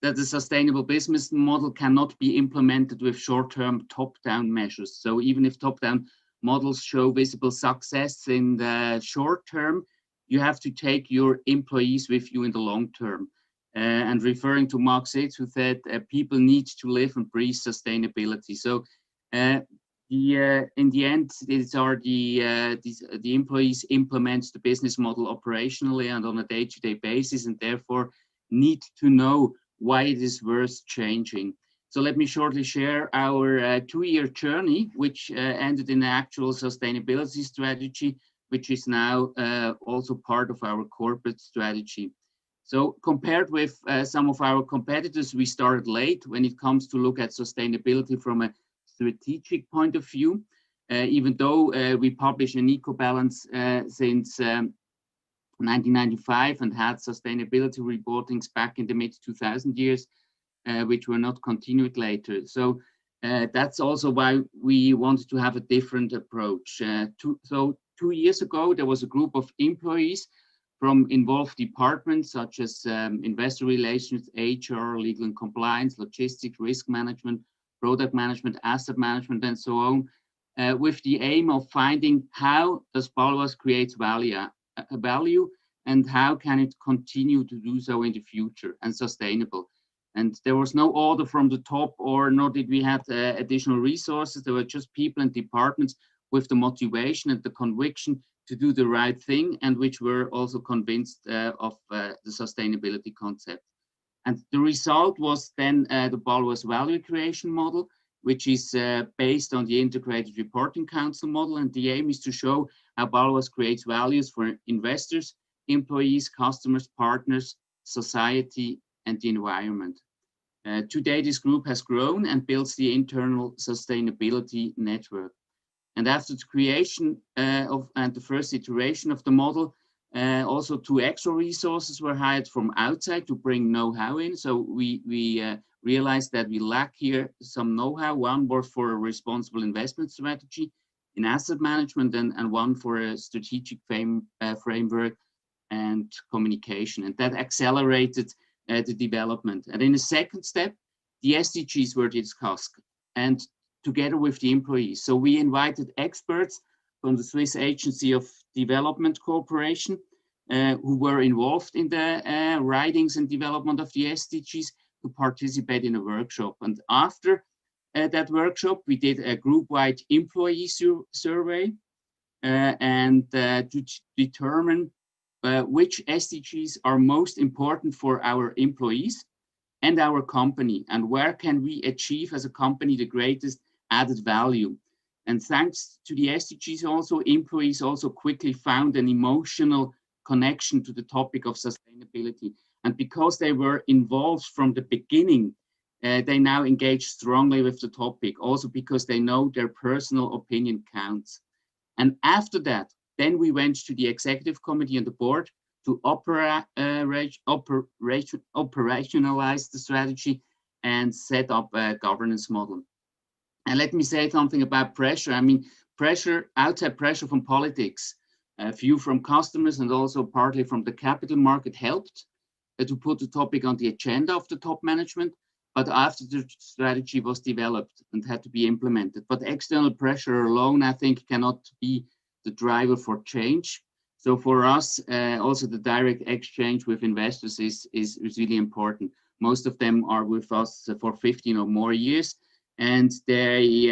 that the sustainable business model cannot be implemented with short-term top-down measures. So even if top-down models show visible success in the short term, you have to take your employees with you in the long term. And referring to Mark Sitz, who said people need to live and breathe sustainability. So in the end, these are the employees implement the business model operationally and on a day-to-day basis, and therefore need to know why it is worth changing. So let me shortly share our 2-year journey, which ended in an actual sustainability strategy, which is now also part of our corporate strategy. So compared with some of our competitors, we started late when it comes to look at sustainability from a strategic point of view. Even though we publish an EcoBalance since 1995 and had sustainability reportings back in the mid-2000 years, which were not continued later. So that's also why we wanted to have a different approach. So 2 years ago, there was a group of employees from involved departments such as investor relations, HR, legal and compliance, logistics, risk management, product management, asset management, and so on, with the aim of finding how does Baloise create value and how can it continue to do so in the future and sustainable. And there was no order from the top, or nor did we have additional resources. There were just people and departments with the motivation and the conviction to do the right thing, and which were also convinced of the sustainability concept. And the result was then the Baloise Value Creation Model, which is based on the Integrated Reporting Council model. And the aim is to show how Baloise creates values for investors, employees, customers, partners, society, and the environment. Today, this group has grown and builds the internal sustainability network. And after the creation and the first iteration of the model, also 2 extra resources were hired from outside to bring know-how in. So we realized that we lack here some know-how. One was for a responsible investment strategy in asset management, and one for a strategic framework and communication. And that accelerated the development. And in the second step, the SDGs were discussed, and together with the employees. So we invited experts from the Swiss Agency of Development Cooperation who were involved in the writings and development of the SDGs to participate in a workshop. And after that workshop, we did a group-wide employee survey and to determine which SDGs are most important for our employees and our company, and where can we achieve as a company the greatest added value. And thanks to the SDGs also, employees also quickly found an emotional connection to the topic of sustainability. And because they were involved from the beginning, they now engage strongly with the topic, also because they know their personal opinion counts. And after that, then we went to the executive committee and the board to operationalize the strategy and set up a governance model. And let me say something about pressure. I mean, outside pressure from politics, a few from customers and also partly from the capital market helped to put the topic on the agenda of the top management. But after the strategy was developed and had to be implemented. But external pressure alone, I think, cannot be the driver for change. So for us, also the direct exchange with investors is really important. Most of them are with us for 15 or more years, and they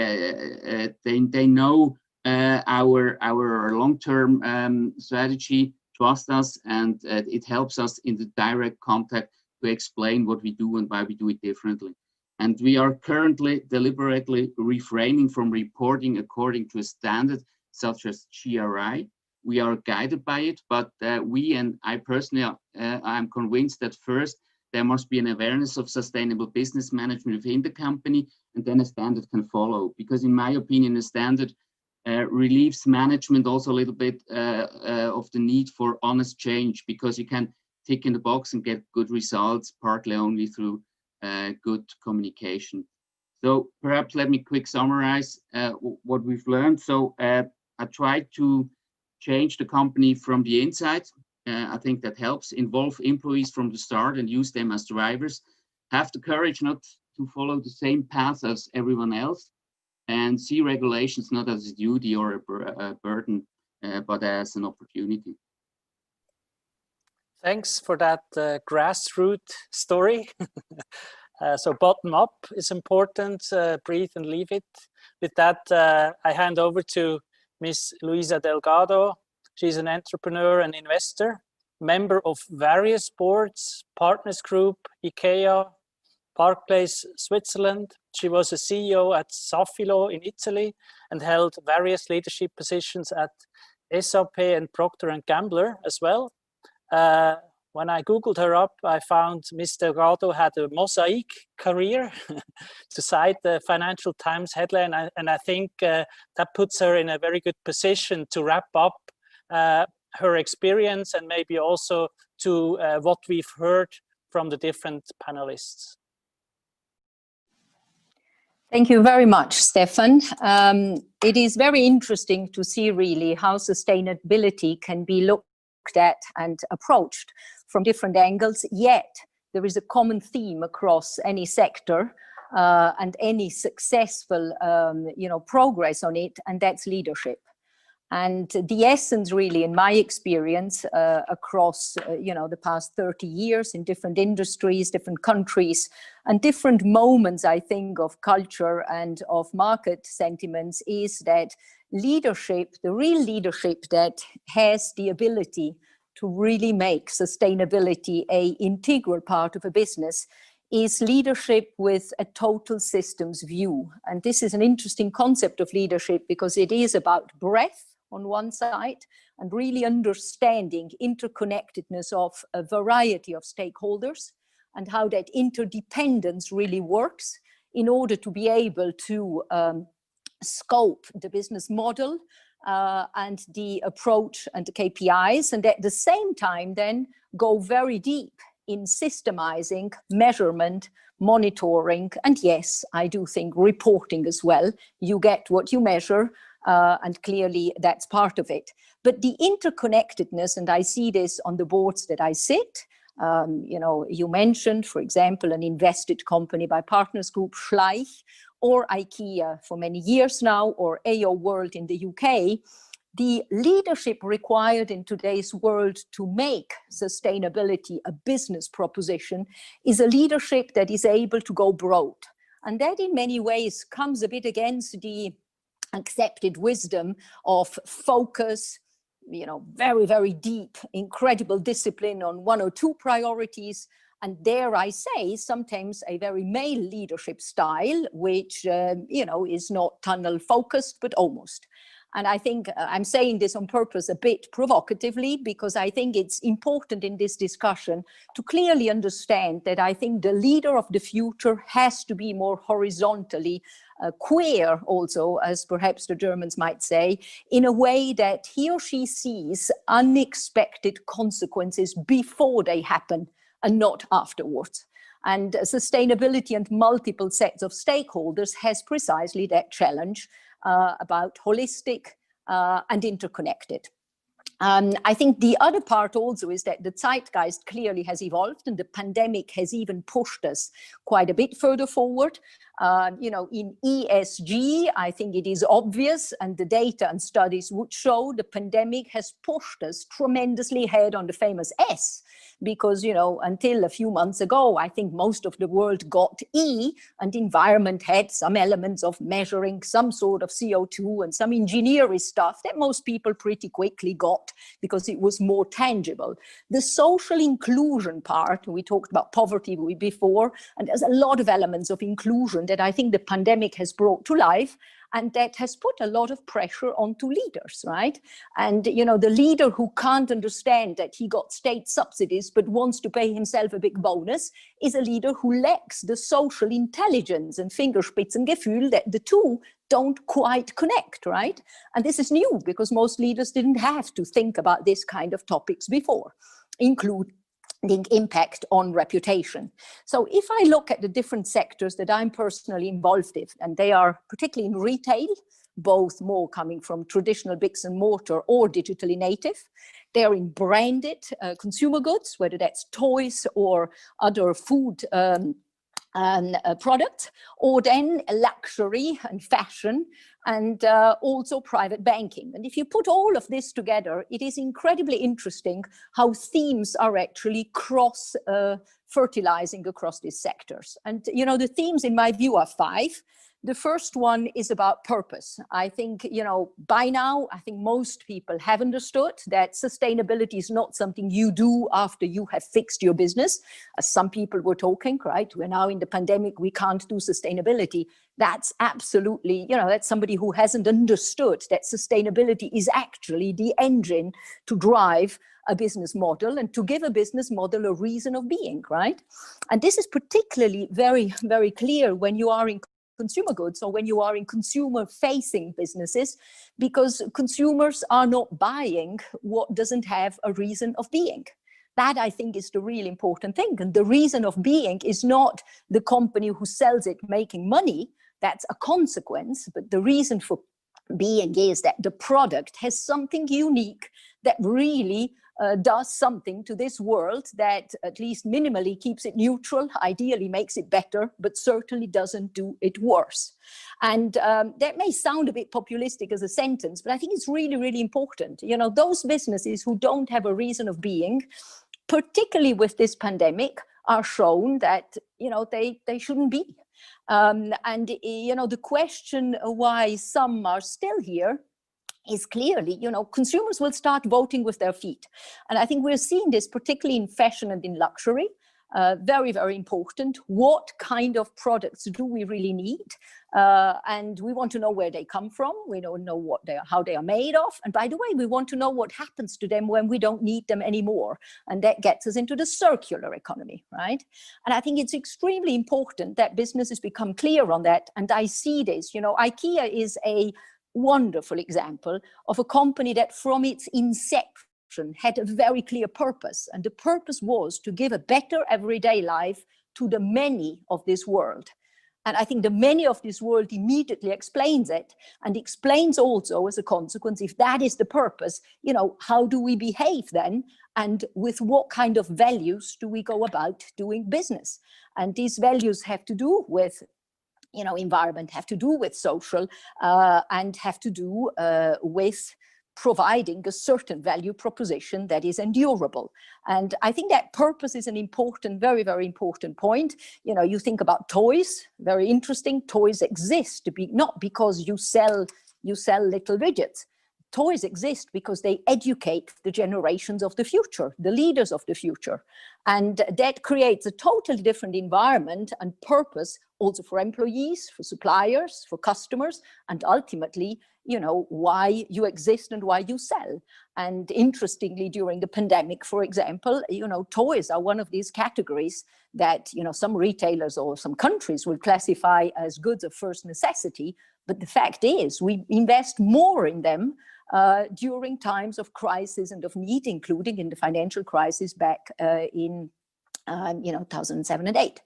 know our long-term strategy, trust us, and it helps us in the direct contact to explain what we do and why we do it differently. And we are currently deliberately refraining from reporting according to a standard such as GRI. We are guided by it, but we, and I personally, I'm convinced that first there must be an awareness of sustainable business management within the company, and then a standard can follow. Because in my opinion, a standard relieves management also a little bit of the need for honest change, because you can tick in the box and get good results partly only through good communication. So perhaps let me quick summarize what we've learned. So I tried to change the company from the inside I think that helps. Involve employees from the start and use them as drivers. Have the courage not to follow the same path as everyone else, and see regulations not as a duty or a burden, but as an opportunity. Thanks for that grassroots story. So bottom up is important, breathe and leave it. With that, I hand over to Ms. Luisa Delgado. She's an entrepreneur and investor, member of various boards, Partners Group, IKEA, Park Place, Switzerland. She was a CEO at Safilo in Italy and held various leadership positions at SAP and Procter & Gamble as well. When I Googled her up, I found Ms. Delgado had a mosaic career, to cite the Financial Times headline, and I think that puts her in a very good position to wrap up her experience and maybe also to what we've heard from the different panelists. Thank you very much, Stefan. It is very interesting to see really how sustainability can be looked at and approached from different angles, yet there is a common theme across any sector and any successful progress on it, and that's leadership. And the essence really, in my experience, across the past 30 years in different industries, different countries, and different moments, I think, of culture and of market sentiments, is that leadership, the real leadership that has the ability to really make sustainability an integral part of a business, is leadership with a total systems view. And this is an interesting concept of leadership because it is about breadth on one side and really understanding interconnectedness of a variety of stakeholders and how that interdependence really works in order to be able to scope the business model and the approach and the KPIs, and at the same time then go very deep in systemizing, measurement, monitoring, and yes, I do think reporting as well. You get what you measure, and clearly that's part of it. But the interconnectedness, and I see this on the boards that I sit, you mentioned, for example, an invested company by Partners Group, Schleich, or IKEA for many years now, or AO World in the UK, the leadership required in today's world to make sustainability a business proposition is a leadership that is able to go broad. And that in many ways comes a bit against the accepted wisdom of focus, very, very deep, incredible discipline on one or two priorities, and dare I say, sometimes a very male leadership style, which, is not tunnel focused, but almost. And I think I'm saying this on purpose a bit provocatively, because I think it's important in this discussion to clearly understand that I think the leader of the future has to be more horizontally queer also, as perhaps the Germans might say, in a way that he or she sees unexpected consequences before they happen and not afterwards. And sustainability and multiple sets of stakeholders has precisely that challenge about holistic and interconnected. I think the other part also is that the zeitgeist clearly has evolved, and the pandemic has even pushed us quite a bit further forward. In ESG, I think it is obvious, and the data and studies would show the pandemic has pushed us tremendously ahead on the famous S, because, until a few months ago, I think most of the world got E, and environment had some elements of measuring some sort of CO2 and some engineering stuff that most people pretty quickly got because it was more tangible. The social inclusion part, we talked about poverty before, and there's a lot of elements of inclusion that I think the pandemic has brought to life, and that has put a lot of pressure onto leaders, right? And, the leader who can't understand that he got state subsidies but wants to pay himself a big bonus is a leader who lacks the social intelligence and Fingerspitzengefühl that the two don't quite connect, right? And this is new because most leaders didn't have to think about this kind of topics before, including impact on reputation. So if I look at the different sectors that I'm personally involved in, and they are particularly in retail, both more coming from traditional bricks and mortar or digitally native, They are in branded consumer goods, whether that's toys or other food products, or then luxury and fashion, and also private banking. And if you put all of this together, it is incredibly interesting how themes are actually fertilizing across these sectors. And, you know, the themes in my view are 5. The first one is about purpose. I think, you know, by now, I think most people have understood that sustainability is not something you do after you have fixed your business. As some people were talking, right? We're now in the pandemic, we can't do sustainability. That's absolutely, you know, that's somebody who hasn't understood that sustainability is actually the engine to drive a business model and to give a business model a reason of being, right? And this is particularly very, very clear when you are in consumer goods or when you are in consumer facing businesses, because consumers are not buying what doesn't have a reason of being. That, I think, is the really important thing. And the reason of being is not the company who sells it making money. That's a consequence. But the reason for being is that the product has something unique that really does something to this world that at least minimally keeps it neutral, ideally makes it better, but certainly doesn't do it worse. And that may sound a bit populistic as a sentence, but I think it's really, really important. You know, those businesses who don't have a reason of being, particularly with this pandemic, are shown that, you know, they shouldn't be. And, you know, the question why some are still here is clearly, you know, consumers will start voting with their feet. And I think we're seeing this particularly in fashion and in luxury. Very, very important. What kind of products do we really need? And we want to know where they come from. We don't know what how they are made of. And by the way, we want to know what happens to them when we don't need them anymore. And that gets us into the circular economy, right? And I think it's extremely important that businesses become clear on that. And I see this, you know, IKEA is a wonderful example of a company that from its inception had a very clear purpose. And the purpose was to give a better everyday life to the many of this world. And I think the many of this world immediately explains it, and explains also as a consequence, if that is the purpose, you know, how do we behave then? And with what kind of values do we go about doing business? And these values have to do with, you know, environment, have to do with social, and have to do with providing a certain value proposition that is endurable. And I think that purpose is an important, very, very important point. You know, you think about toys, very interesting. Toys exist not because you sell little widgets. Toys exist because they educate the generations of the future, the leaders of the future. And that creates a totally different environment and purpose also for employees, for suppliers, for customers, and ultimately, you know, why you exist and why you sell. And interestingly, during the pandemic, for example, you know, toys are one of these categories that, you know, some retailers or some countries will classify as goods of first necessity. But the fact is, we invest more in them during times of crisis and of need, including in the financial crisis back in 2007 and 8.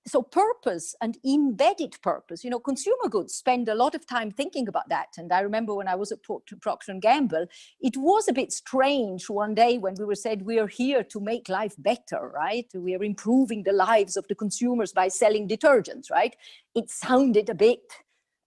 So purpose and embedded purpose, you know, consumer goods spend a lot of time thinking about that. And I remember when I was at Procter & Gamble, it was a bit strange one day when we were said, we are here to make life better, right? We are improving the lives of the consumers by selling detergents, right? It sounded a bit,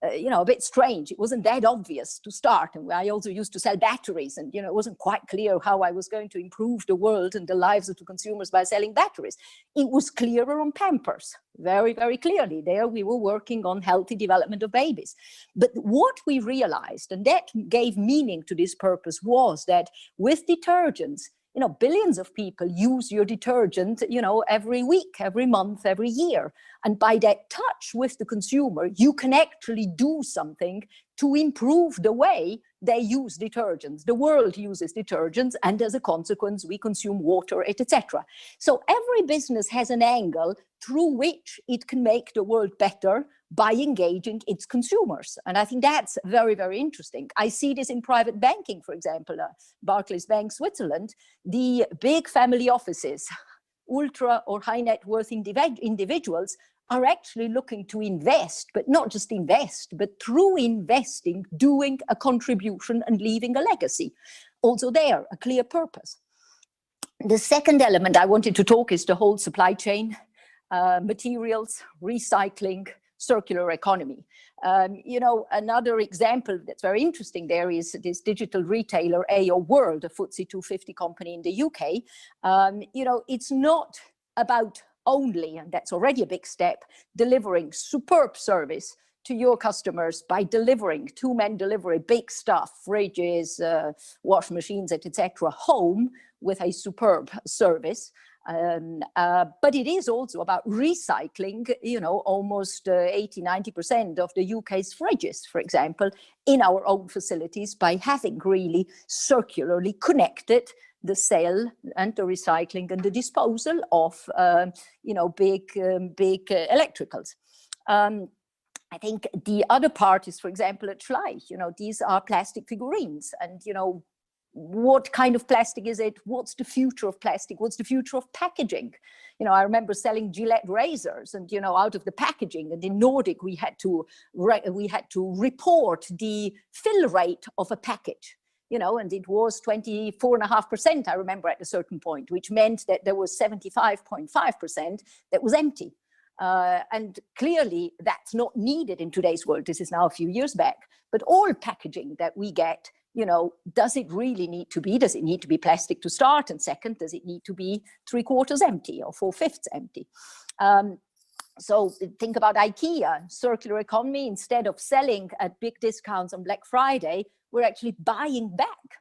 a bit strange. It wasn't that obvious to start. And I also used to sell batteries, and, you know, it wasn't quite clear how I was going to improve the world and the lives of the consumers by selling batteries. It was clearer on Pampers, very, very clearly. There we were working on healthy development of babies. But what we realized, and that gave meaning to this purpose, was that with detergents, you know, billions of people use your detergent, you know, every week, every month, every year. And by that touch with the consumer, you can actually do something to improve the way they use detergents. The world uses detergents, and as a consequence, we consume water, etc. So every business has an angle through which it can make the world better by engaging its consumers. And I think that's very, very interesting. I see this in private banking, for example, Barclays Bank Switzerland, the big family offices, ultra or high net worth individuals are actually looking to invest, but not just invest, but through investing, doing a contribution and leaving a legacy. also there, a clear purpose. The second element I wanted to talk is the whole supply chain, materials, recycling, circular economy. You know, another example that's very interesting there is this digital retailer AO World, a FTSE 250 company in the UK. You know, it's not about only, and that's already a big step, delivering superb service to your customers by delivering two-man delivery, big stuff, fridges, washing machines, etc., home with a superb service. But it is also about recycling, you know, almost 80–90% of the UK's fridges, for example, in our own facilities by having really circularly connected the sale and the recycling and the disposal of, you know, big electricals. I think the other part is, for example, at Schleich, you know, these are plastic figurines, and, you know, what kind of plastic is it? What's the future of plastic? What's the future of packaging? You know, I remember selling Gillette razors, and, you know, out of the packaging, and in Nordic, we had to report the fill rate of a package, you know, and it was 24.5%, I remember, at a certain point, which meant that there was 75.5% that was empty. And clearly that's not needed in today's world. This is now a few years back, but all packaging that we get, you know, does it really need to be, does it need to be plastic to start? And second, does it need to be 3/4 empty or 4/5 empty? So think about IKEA, circular economy. Instead of selling at big discounts on Black Friday, we're actually buying back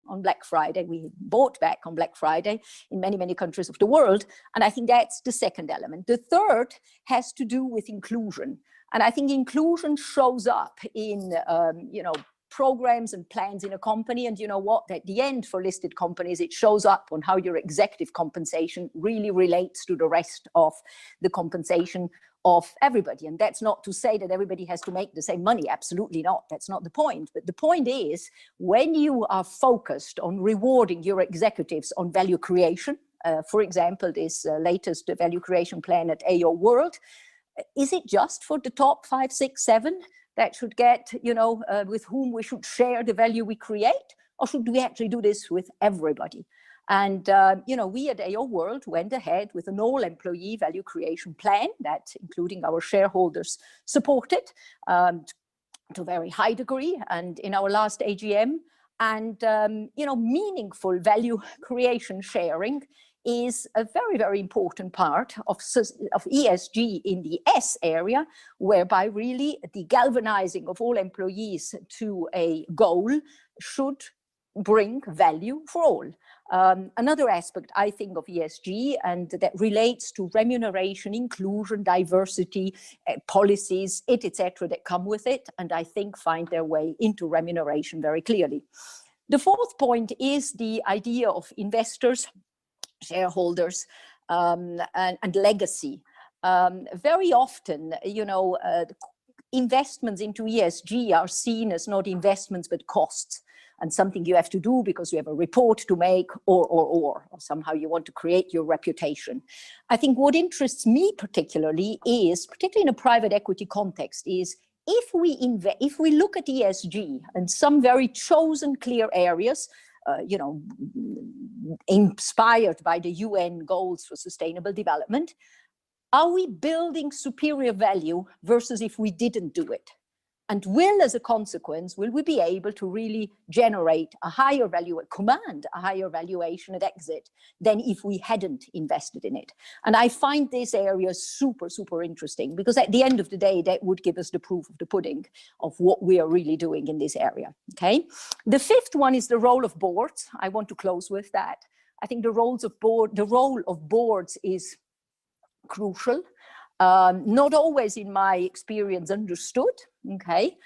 on Black Friday. We bought back on Black Friday in many, many countries of the world. And I think that's the second element. The third has to do with inclusion. And I think inclusion shows up in, you know, programs and plans in a company. And you know what, at the end, for listed companies, it shows up on how your executive compensation really relates to the rest of the compensation of everybody. And that's not to say that everybody has to make the same money. Absolutely not. That's not the point. But the point is, when you are focused on rewarding your executives on value creation, for example, this latest value creation plan at AO World, is it just for the top 5, 6, 7 that should get, you know, with whom we should share the value we create? Or should we actually do this with everybody? And, you know, we at AO World went ahead with an all-employee value creation plan that, including our shareholders, supported to a very high degree, and in our last AGM. And, you know, meaningful value creation sharing is a very, very important part of ESG in the S area, whereby really the galvanizing of all employees to a goal should bring value for all. Another aspect, I think, of ESG, and that relates to remuneration, inclusion, diversity, policies, etc., that come with it, and I think find their way into remuneration very clearly. The fourth point is the idea of investors, shareholders, and legacy. Very often, you know, investments into ESG are seen as not investments but costs, and something you have to do because you have a report to make, or somehow you want to create your reputation. I think what interests me particularly is, particularly in a private equity context, is if we look at ESG and some very chosen clear areas, you know, inspired by the UN goals for sustainable development, are we building superior value versus if we didn't do it? And as a consequence, will we be able to really generate a higher value, command a higher valuation at exit than if we hadn't invested in it? And I find this area super, super interesting, because at the end of the day, that would give us the proof of the pudding of what we are really doing in this area, okay? The fifth one is the role of boards. I want to close with that. I think the role of boards is crucial. Not always, in my experience, understood. Okay,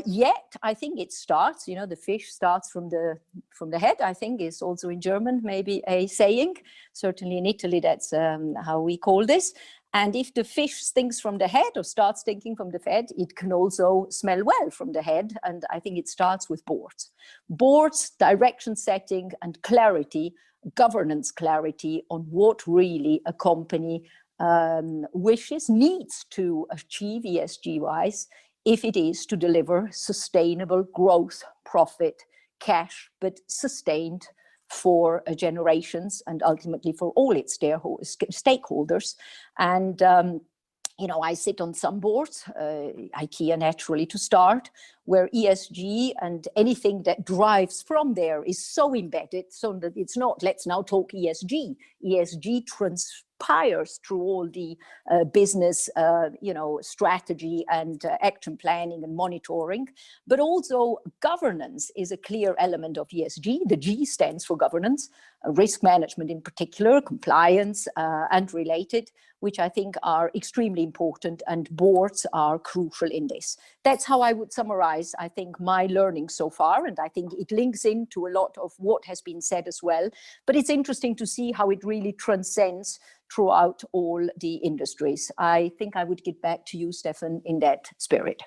yet I think it starts. You know, the fish starts from the head. I think is also in German maybe a saying. Certainly in Italy, that's how we call this. And if the fish stinks from the head or starts stinking from the head, it can also smell well from the head. And I think it starts with boards. Boards, direction setting, and clarity, governance clarity on what really a company needs to achieve ESG-wise, if it is to deliver sustainable growth, profit, cash, but sustained for generations and ultimately for all its stakeholders. And you know, I sit on some boards, IKEA naturally to start, where ESG and anything that drives from there is so embedded, so that it's not, let's now talk ESG. ESG transpires through all the business, you know, strategy and action planning and monitoring, but also governance is a clear element of ESG. The G stands for governance, risk management in particular, compliance and related, which I think are extremely important, and boards are crucial in this. That's how I would summarize, I think, my learning so far, and I think it links into a lot of what has been said as well. But it's interesting to see how it really transcends throughout all the industries. I think I would get back to you, Stefan, in that spirit.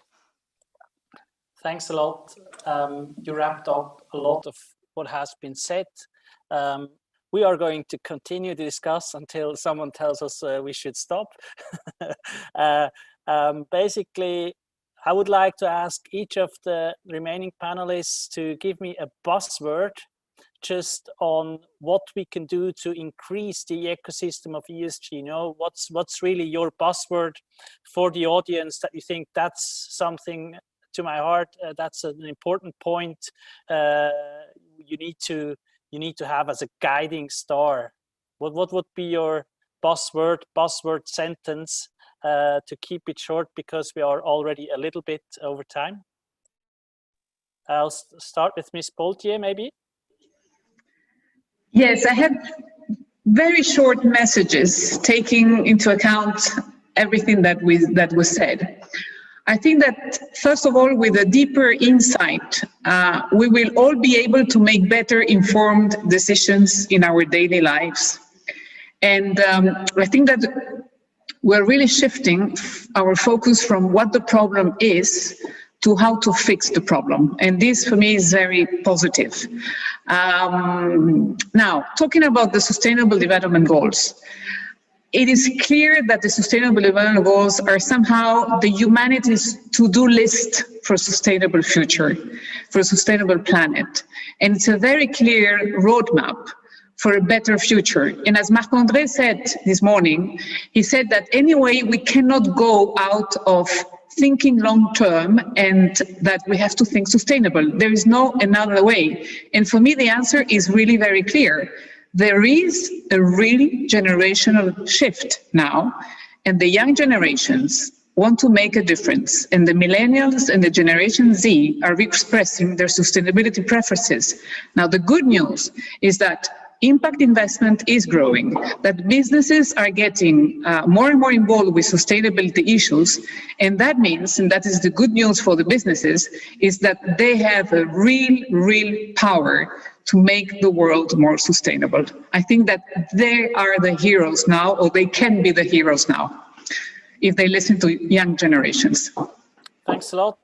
Thanks a lot. You wrapped up a lot of what has been said. We are going to continue to discuss until someone tells us we should stop. Basically, I would like to ask each of the remaining panelists to give me a buzzword just on what we can do to increase the ecosystem of ESG. You know, what's really your buzzword for the audience that you think that's something to my heart, that's an important point you need to have as a guiding star. What would be your buzzword sentence to keep it short, because we are already a little bit over time? I'll start with Ms. Poultier, maybe. Yes, I have very short messages taking into account everything that was said. I think that, first of all, with a deeper insight, we will all be able to make better informed decisions in our daily lives. And I think that we're really shifting our focus from what the problem is to how to fix the problem. And this, for me, is very positive. Now, talking about the Sustainable Development Goals, it is clear that the Sustainable Development Goals are somehow the humanity's to-do list for a sustainable future, for a sustainable planet. And it's a very clear roadmap for a better future. And as Marc-André said this morning, he said that anyway, we cannot go out of thinking long-term and that we have to think sustainable. There is no another way. And for me, the answer is really very clear. There is a really generational shift now, and the young generations want to make a difference, and the millennials and the Generation Z are expressing their sustainability preferences. Now, the good news is that impact investment is growing, that businesses are getting more and more involved with sustainability issues, and that means, and that is the good news for the businesses, is that they have a real power to make the world more sustainable. I think that they are the heroes now, or they can be the heroes now, if they listen to young generations. Thanks a lot.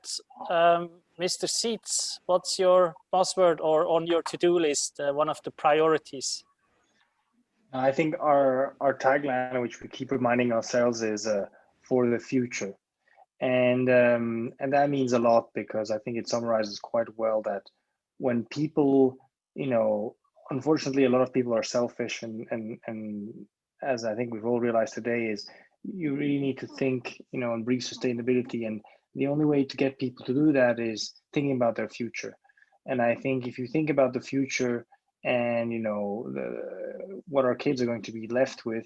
Mr. Seitz, what's your buzzword or on your to-do list, one of the priorities? I think our tagline, which we keep reminding ourselves, is for the future. And that means a lot, because I think it summarizes quite well that when people, you know, unfortunately, a lot of people are selfish, and as I think we've all realized today, is you really need to think, you know, and breathe sustainability. And the only way to get people to do that is thinking about their future. And I think if you think about the future and, you know, what our kids are going to be left with,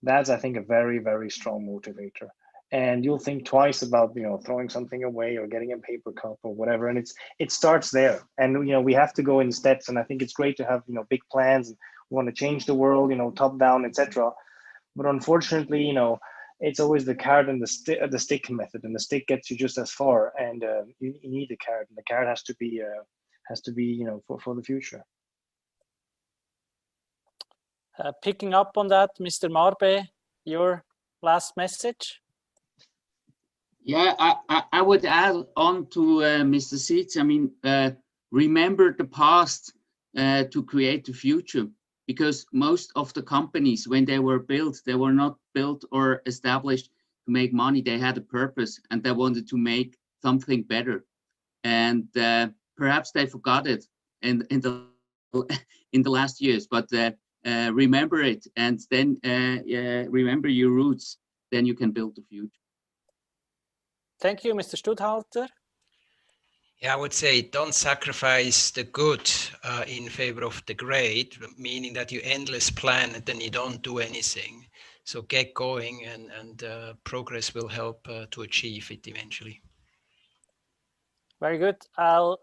that's, I think, a very strong motivator. And you'll think twice about, you know, throwing something away or getting a paper cup or whatever. And it starts there. And, you know, we have to go in steps. And I think it's great to have, you know, big plans. And we want to change the world, you know, top down, etc. But unfortunately, you know, it's always the carrot and the stick method, and the stick gets you just as far. And you need the carrot, and the carrot has to be, you know, for the future. Picking up on that, Mr. Marbe, your last message? Yeah, I would add on to Mr. Seitz. I mean, remember the past to create the future, because most of the companies, when they were not built or established to make money. They had a purpose, and they wanted to make something better. And perhaps they forgot it. in the in the last years. But remember it, and then remember your roots. Then you can build the future. Thank you, Mr. Studhalter. Yeah, I would say don't sacrifice the good in favor of the great, meaning that you endless plan and then you don't do anything. So get going, and progress will help to achieve it eventually. Very good. I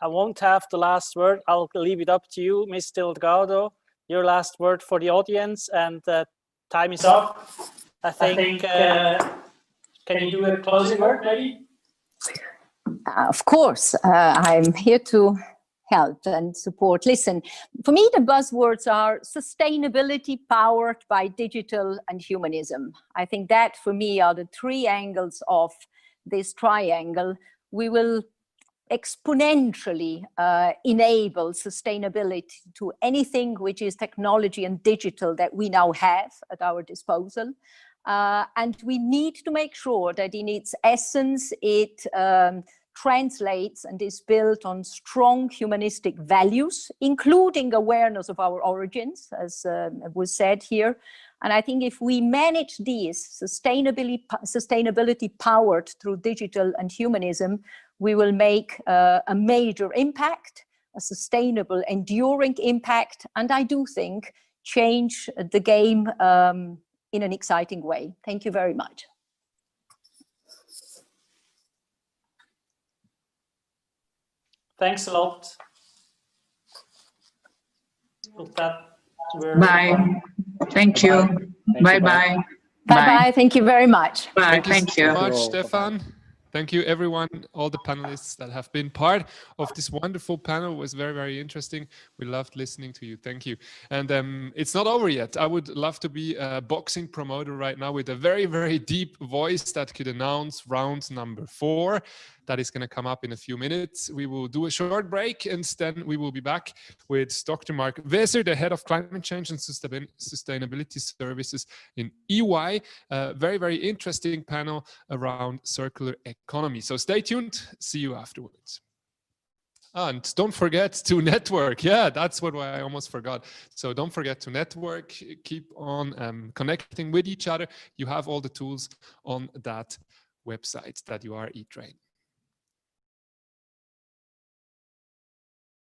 won't have the last word. I'll leave it up to you, Ms. Delgado. Your last word for the audience, and time is up. I think can you do a closing word, maybe? Of course, I'm here to help and support. Listen, for me, the buzzwords are sustainability powered by digital and humanism. I think that for me are the three angles of this triangle. We will exponentially enable sustainability to anything which is technology and digital that we now have at our disposal. And we need to make sure that in its essence, it translates and is built on strong humanistic values, including awareness of our origins, as was said here. And I think if we manage these sustainability powered through digital and humanism, we will make a major impact, a sustainable, enduring impact, and I do think change the game in an exciting way. Thank you very much. Thanks a lot. Bye. Thank you. Bye-bye. Bye-bye. Thank you very much. Bye. Thank you so much, Bye. Stefan. Thank you, everyone, all the panelists that have been part of this wonderful panel. It was very, very interesting. We loved listening to you. Thank you. And it's not over yet. I would love to be a boxing promoter right now with a very, very deep voice that could announce round number 4. That is going to come up in a few minutes. We will do a short break, and then we will be back with Dr. Mark Weser, the head of climate change and sustainability services in EY. Very, very interesting panel around circular economy. So stay tuned. See you afterwards. And don't forget to network. Yeah, that's what I almost forgot. So don't forget to network. Keep on connecting with each other. You have all the tools on that website that you are eTrain.